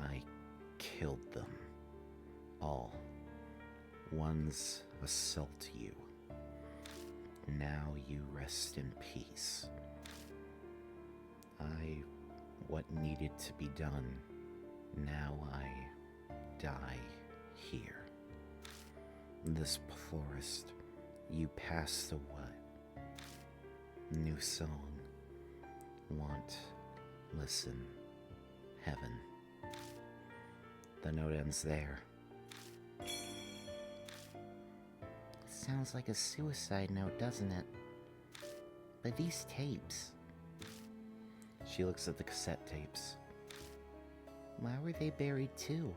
Speaker 1: I killed them. All. One's assault you. Now you rest in peace. What needed to be done. Now I die here. This forest, you pass the what? New song. Want, listen, heaven. The note ends there.
Speaker 2: Sounds like a suicide note, doesn't it? But these tapes...
Speaker 1: She looks at the cassette tapes.
Speaker 2: Why were they buried too?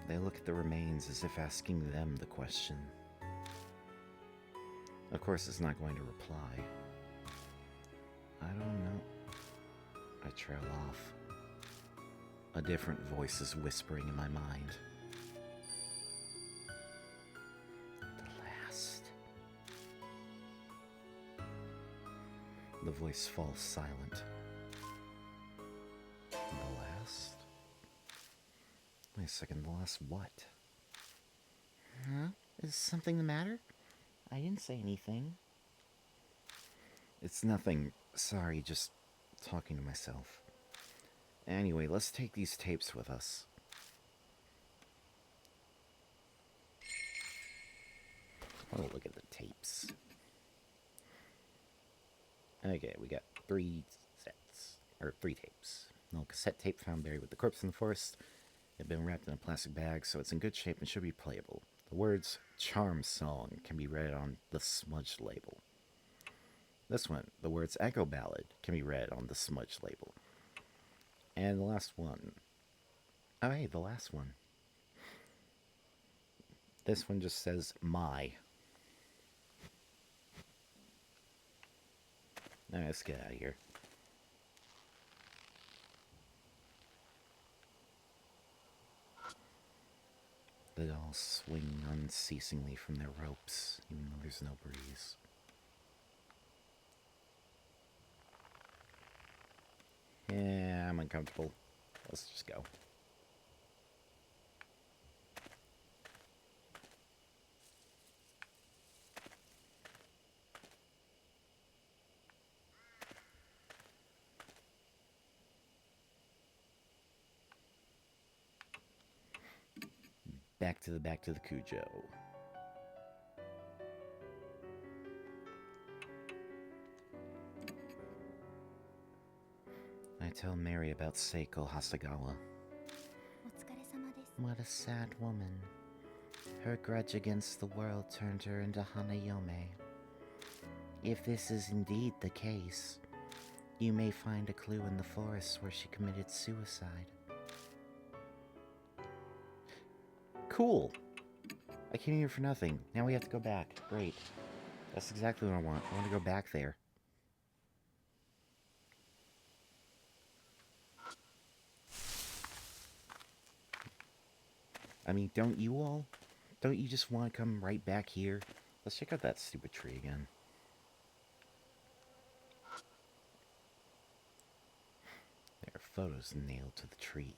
Speaker 1: They look at the remains as if asking them the question. Of course, it's not going to reply. I don't know. I trail off. A different voice is whispering in my mind. The voice falls silent. The last? Wait a second, the last what?
Speaker 2: Huh? Is something the matter? I didn't say anything.
Speaker 1: It's nothing. Sorry, just talking to myself. Anyway, let's take these tapes with us. Oh, look at the tapes. Okay, we got 3 sets, or 3 tapes. An old cassette tape found buried with the corpse in the forest. It had been wrapped in a plastic bag, so it's in good shape and should be playable. The words "Charm Song" can be read on the smudged label. This one, the words "Echo Ballad" can be read on the smudged label. And the last one. Oh, hey, the last one. This one just says "My." Alright, let's get out of here. The dolls swing unceasingly from their ropes, even though there's no breeze. Yeah, I'm uncomfortable. Let's just go. Back to the Cujo. I tell Mary about Seiko Hasagawa.
Speaker 2: What a sad woman. Her grudge against the world turned her into Hanayome. If this is indeed the case, you may find a clue in the forest where she committed suicide.
Speaker 1: Cool! I came here for nothing. Now we have to go back. Great. That's exactly what I want. I want to go back there. I mean, don't you all? Don't you just want to come right back here? Let's check out that stupid tree again. There are photos nailed to the tree.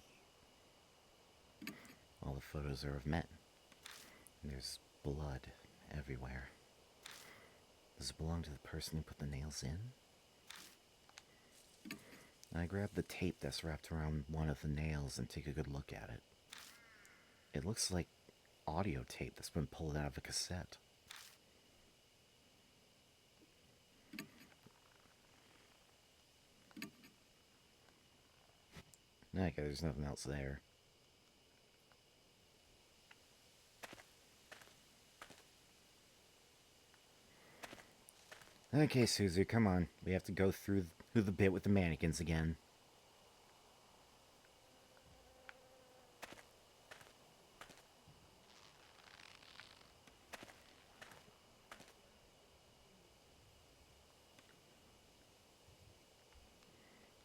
Speaker 1: All the photos are of men. And there's blood everywhere. Does it belong to the person who put the nails in? I grab the tape that's wrapped around one of the nails and take a good look at it. It looks like audio tape that's been pulled out of a cassette. Okay, there's nothing else there. Okay, Suzu, come on. We have to go through the bit with the mannequins again.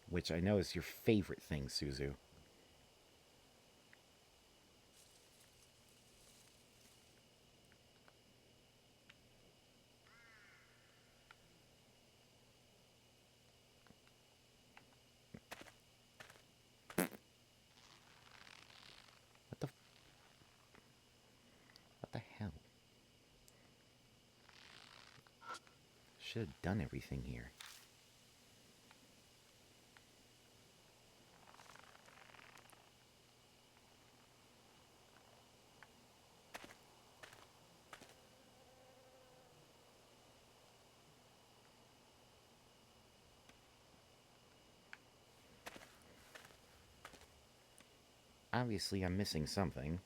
Speaker 1: Which I know is your favorite thing, Suzu. What the hell? Should have done everything here. Obviously, I'm missing something.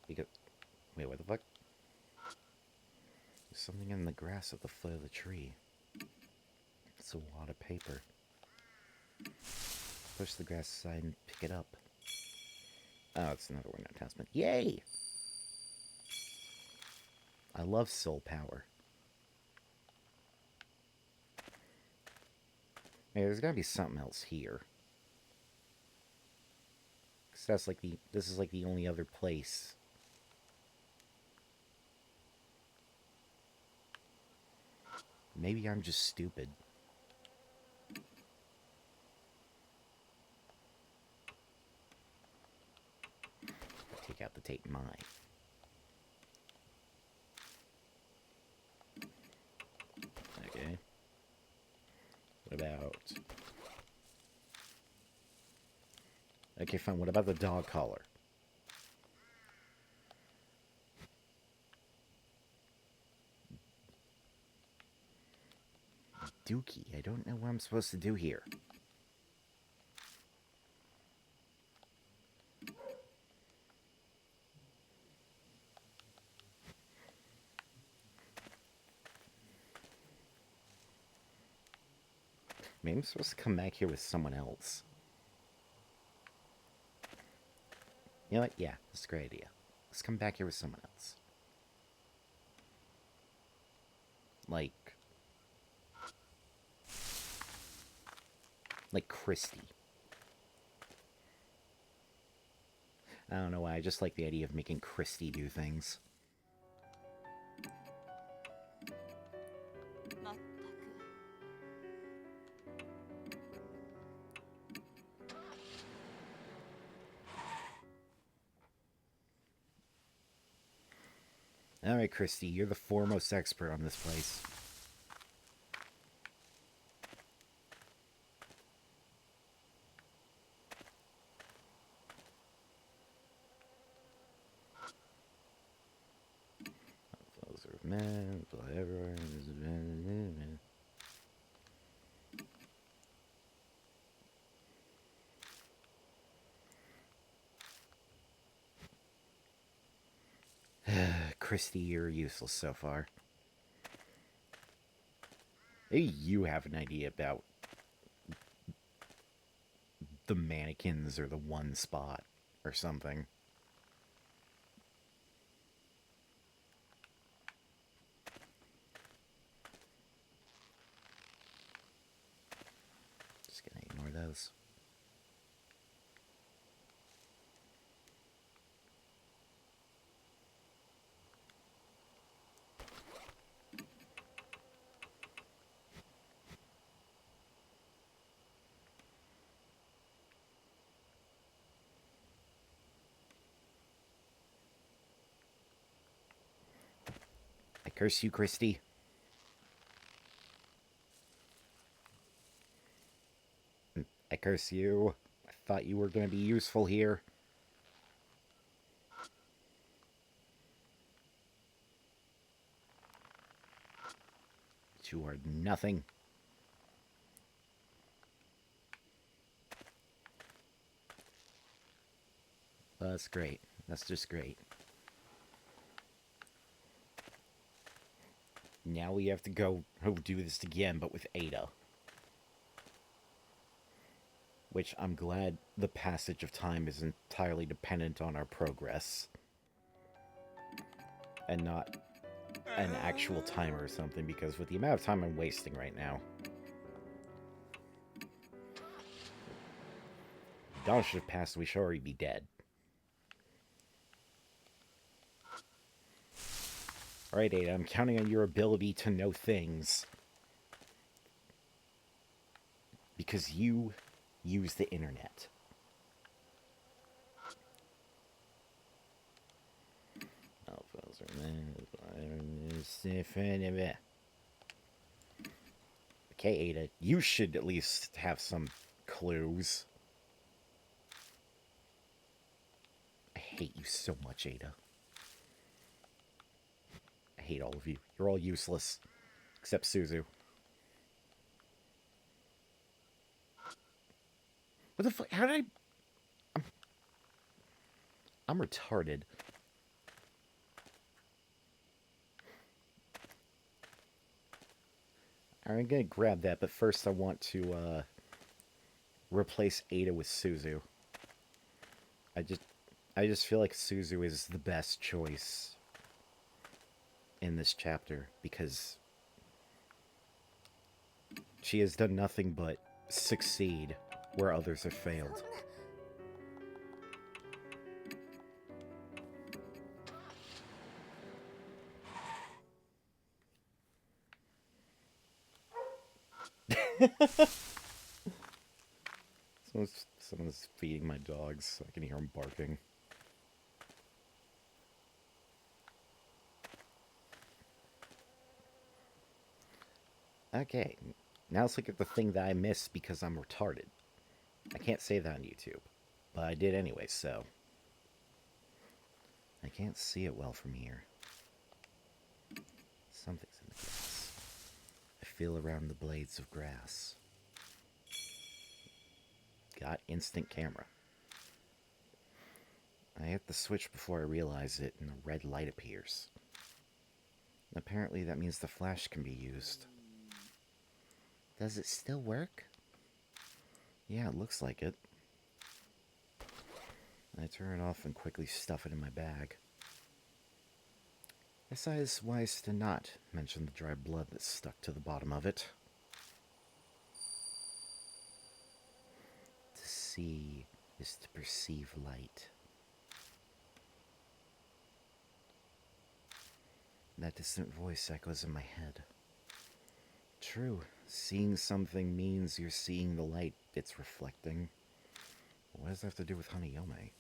Speaker 1: Because... Wait, what the fuck? There's something in the grass at the foot of the tree. It's a wad of paper. Push the grass aside and pick it up. Oh, it's another one announcement. Yay! I love soul power. Hey, there's gotta be something else here. Cause that's like this is like the only other place. Maybe I'm just stupid. Take out the tape mine. Okay. What about... Okay, fine. What about the dog collar? Dookie, I don't know what I'm supposed to do here. Maybe I'm supposed to come back here with someone else. You know what? Yeah, that's a great idea. Let's come back here with someone else. Like Christy. I don't know why, I just like the idea of making Christy do things. Alright, Christy, you're the foremost expert on this place. Those are men, everywhere. Christy, you're useless so far. Maybe you have an idea about the mannequins or the one spot or something. Just gonna ignore those. I curse you, Christy. I curse you. I thought you were going to be useful here. But you are nothing. Well, that's great. That's just great. Now we have to go do this again, but with Ada. Which I'm glad the passage of time is entirely dependent on our progress. And not an actual timer or something, because with the amount of time I'm wasting right now, dawn should have passed, we should already be dead. Alright, Ada, I'm counting on your ability to know things. Because you use the internet. Okay, Ada, you should at least have some clues. I hate you so much, Ada. I hate all of you. You're all useless. Except Suzu. What the fuck? How did I'm retarded. I'm gonna grab that, but first I want to, replace Ada with Suzu. I just feel like Suzu is the best choice in this chapter, because she has done nothing but succeed where others have failed. Someone's feeding my dogs. I can hear them barking. Okay, now let's look at the thing that I missed because I'm retarded. I can't say that on YouTube, but I did anyway, so I can't see it well from here. Something's in the grass. I feel around the blades of grass. Got instant camera. I hit the switch before I realize it, and a red light appears. Apparently that means the flash can be used.
Speaker 2: Does it still work?
Speaker 1: Yeah, it looks like it. I turn it off and quickly stuff it in my bag. Guess I was wise to not mention the dry blood that's stuck to the bottom of it. To see is to perceive light. That distant voice echoes in my head. True, seeing something means you're seeing the light it's reflecting. What does that have to do with Hanayome?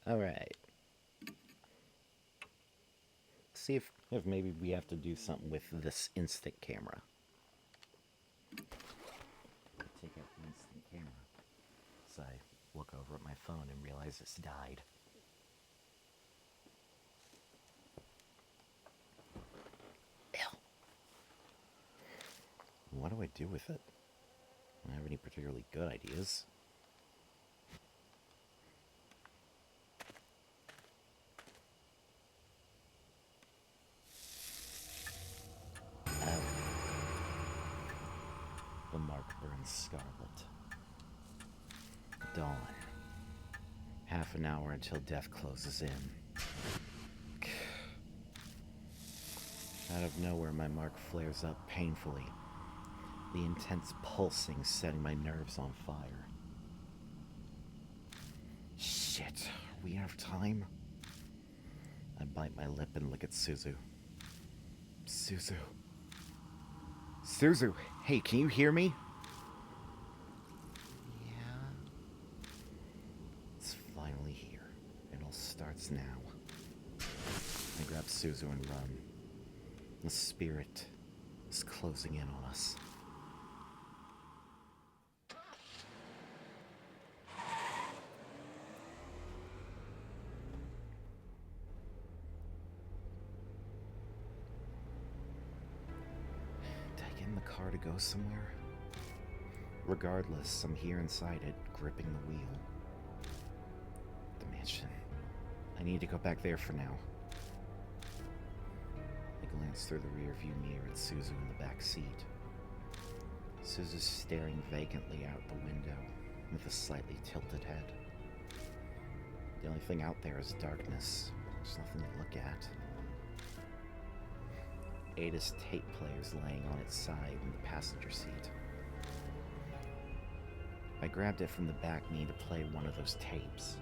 Speaker 1: Alright. See if maybe we have to do something with this instant camera. Take out the instant camera. So I look over at my phone and realize it's died. Ew. What do I do with it? I don't have any particularly good ideas. Oh. The mark burns scarlet. Dawn. Half an hour until death closes in. Out of nowhere, my mark flares up painfully, the intense pulsing setting my nerves on fire. Shit, are we out of time? I bite my lip and look at Suzu. Suzu. Suzu, hey, can you hear me?
Speaker 2: Yeah?
Speaker 1: It's finally here. It all starts now. I grab Suzu and run. The spirit is closing in on us. Did I get in the car to go somewhere? Regardless, I'm here inside it, gripping the wheel. The mansion. I need to go back there for now. I glance through the rearview mirror at Suzu in the back seat. Suzu's staring vacantly out the window with a slightly tilted head. The only thing out there is darkness. There's nothing to look at. Ada's tape player's laying on its side in the passenger seat. I grabbed it from the back knee to play one of those tapes.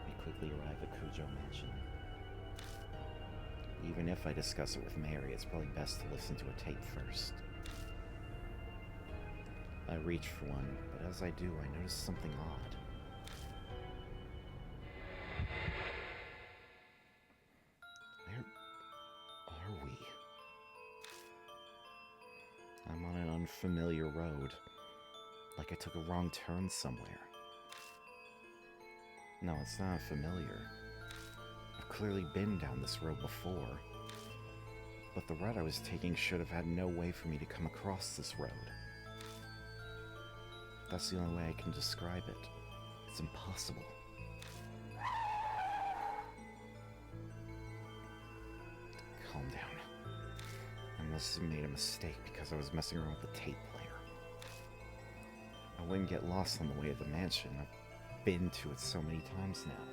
Speaker 1: We quickly arrive at Kujo Mansion. Even if I discuss it with Mary, it's probably best to listen to a tape first. I reach for one, but as I do, I notice something odd. Where are we? I'm on an unfamiliar road, like I took a wrong turn somewhere. No, it's not familiar. I've clearly been down this road before, but the route I was taking should have had no way for me to come across this road. That's the only way I can describe it. It's impossible. Calm down. I must have made a mistake because I was messing around with the tape player. I wouldn't get lost on the way to the mansion. I've been to it so many times now.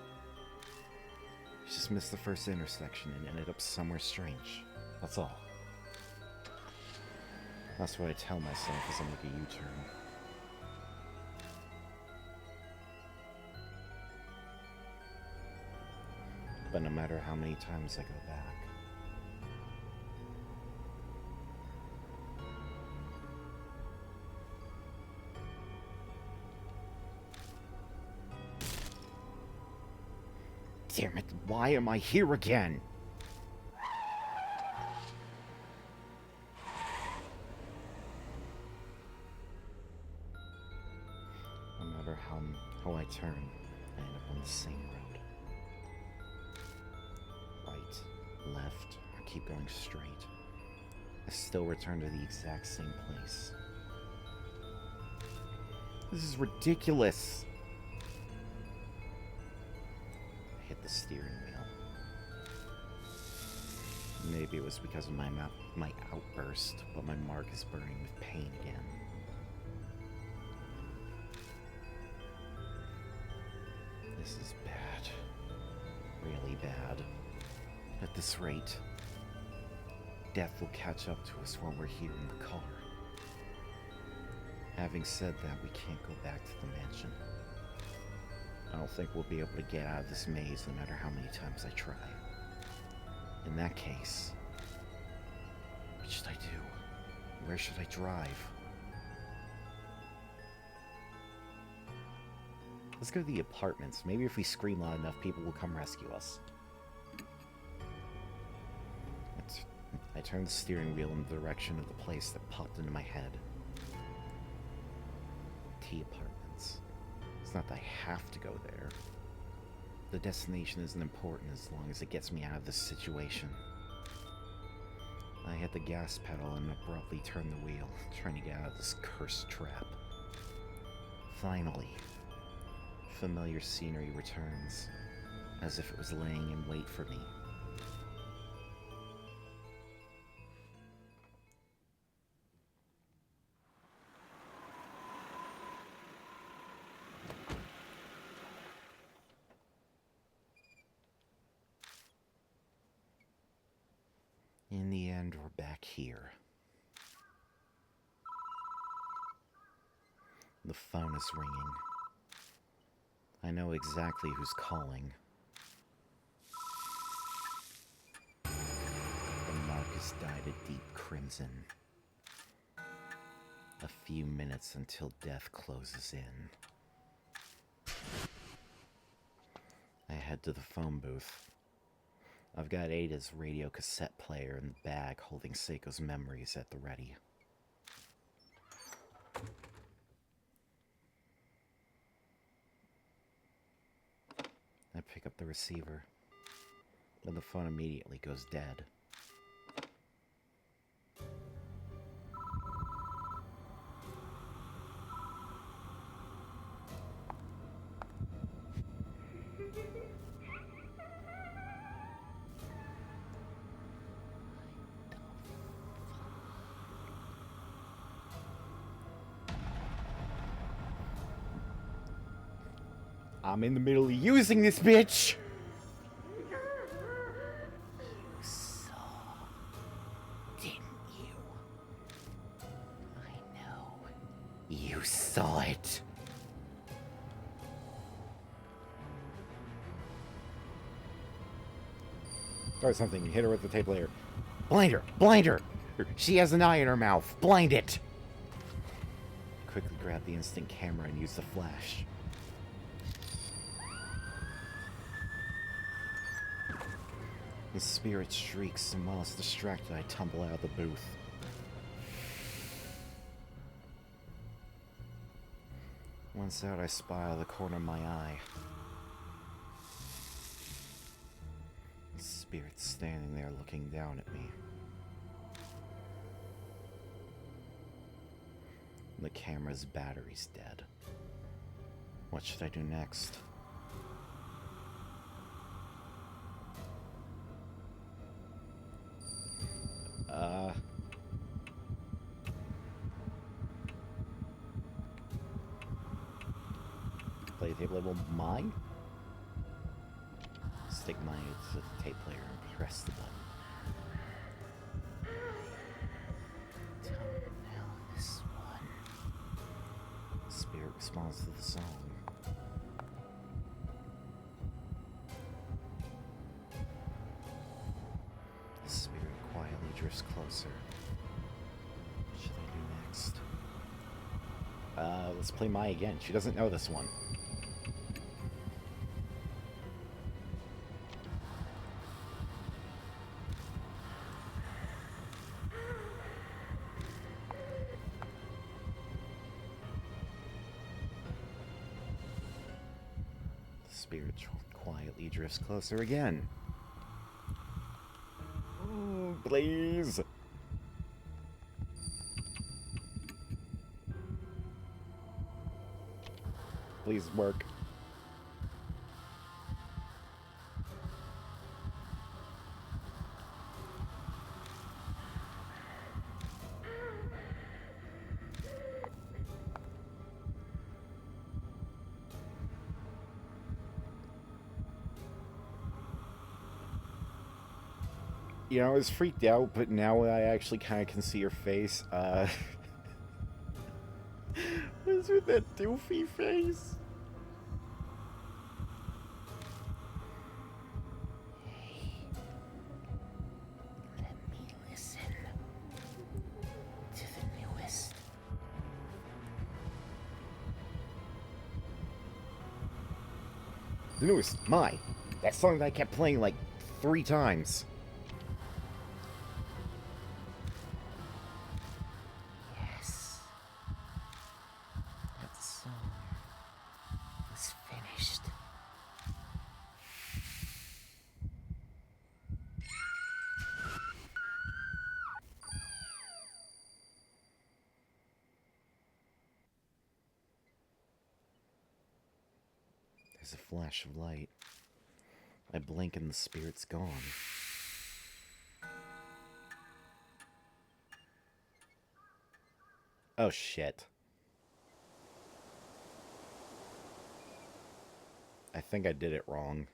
Speaker 1: I just missed the first intersection and ended up somewhere strange. That's all. That's what I tell myself as I make a U-turn. But no matter how many times I go back, damn it, why am I here again? No matter how I turn, I end up on the same road. Right, left, I keep going straight. I still return to the exact same place. This is ridiculous! I hit the steering wheel. Maybe it was because of my outburst, but my mark is burning with pain again. This is bad. Really bad. At this rate, death will catch up to us while we're here in the car. Having said that, we can't go back to the mansion. I don't think we'll be able to get out of this maze no matter how many times I try. In that case, what should I do? Where should I drive? Let's go to the apartments. Maybe if we scream loud enough, people will come rescue us. I turned the steering wheel in the direction of the place that popped into my head. T apartments. It's not that I have to go there. The destination isn't important as long as it gets me out of this situation. I hit the gas pedal and abruptly turned the wheel, trying to get out of this cursed trap. Finally, familiar scenery returns, as if it was laying in wait for me. In the end, we're back here. The phone is ringing. I know exactly who's calling. The mark is dyed a deep crimson. A few minutes until death closes in. I head to the phone booth. I've got Ada's radio cassette player in the bag, holding Seiko's memories at the ready. I pick up the receiver, but the phone immediately goes dead. I'm in the middle of using this bitch!
Speaker 2: You saw, didn't you? I know.
Speaker 1: You saw it. Or something, hit her with the tape layer. Blind her! Blind her! She has an eye in her mouth! Blind it! Quickly grab the instant camera and use the flash. The spirit shrieks, and while it's distracted, I tumble out of the booth. Once out, I spy out of the corner of my eye. The spirit's standing there looking down at me. The camera's battery's dead. What should I do next? Play tape label mine? Stick mine to the tape player and press the button.
Speaker 2: Don't know this one.
Speaker 1: Spirit responds to the song. The spirit quietly drifts closer. What should I do next? Let's play Mai again. She doesn't know this one. The spirit quietly drifts closer again. Please! Please work. You know, I was freaked out, but now I actually kind of can see her face. What's with that doofy face?
Speaker 2: Hey, let me listen to the newest.
Speaker 1: The newest, Mai. That song that I kept playing like 3 times.
Speaker 2: Yes. That song was finished.
Speaker 1: There's a flash of light. I blink and the spirit's gone. Oh shit. I think I did it wrong.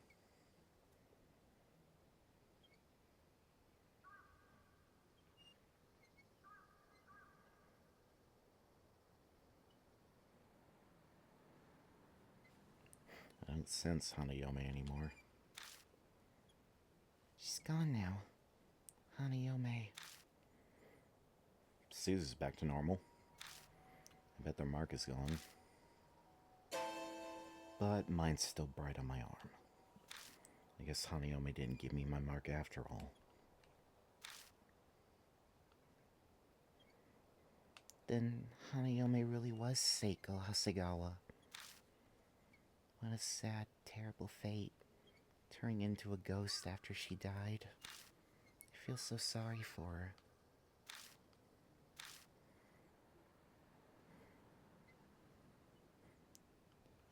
Speaker 1: I don't sense Hanayome anymore.
Speaker 2: She's gone now. Hanayome.
Speaker 1: Suzu's back to normal. I bet their mark is gone. But mine's still bright on my arm. I guess Hanayome didn't give me my mark after all.
Speaker 2: Then Hanayome really was Seiko Hasegawa. What a sad, terrible fate. Turning into a ghost after she died. I feel so sorry for her.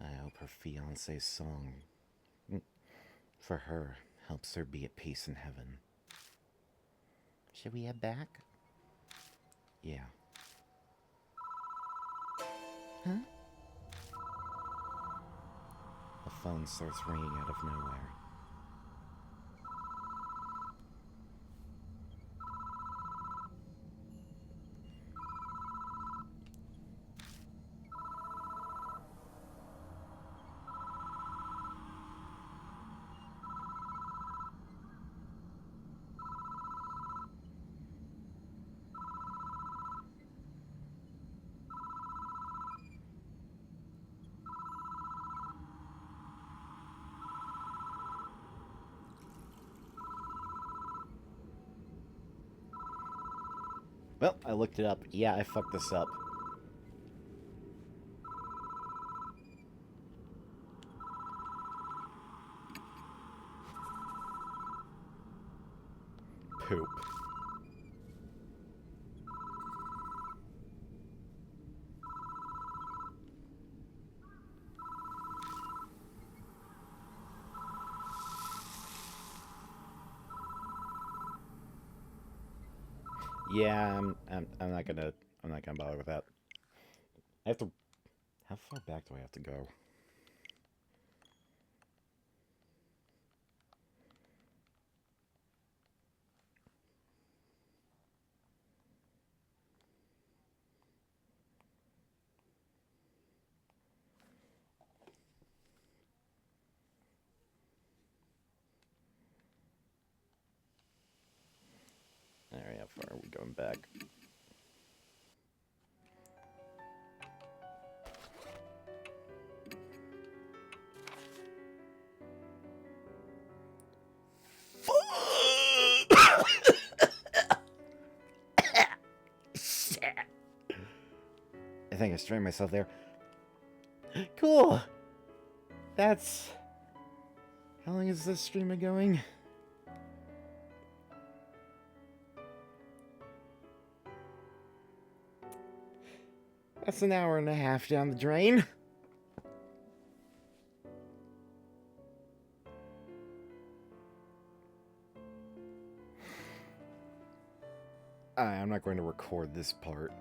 Speaker 1: I hope her fiancé's song, for her, helps her be at peace in heaven.
Speaker 2: Should we head back?
Speaker 1: Yeah.
Speaker 2: Huh?
Speaker 1: The phone starts ringing out of nowhere. Well, I looked it up. Yeah, I fucked this up. Poop. Yeah, I'm not gonna bother with that. I have to. How far back do I have to go? Alright, how far are we going back? I think I strained myself there. Cool! That's... How long is this stream going? That's an hour and a half down the drain. I'm not going to record this part.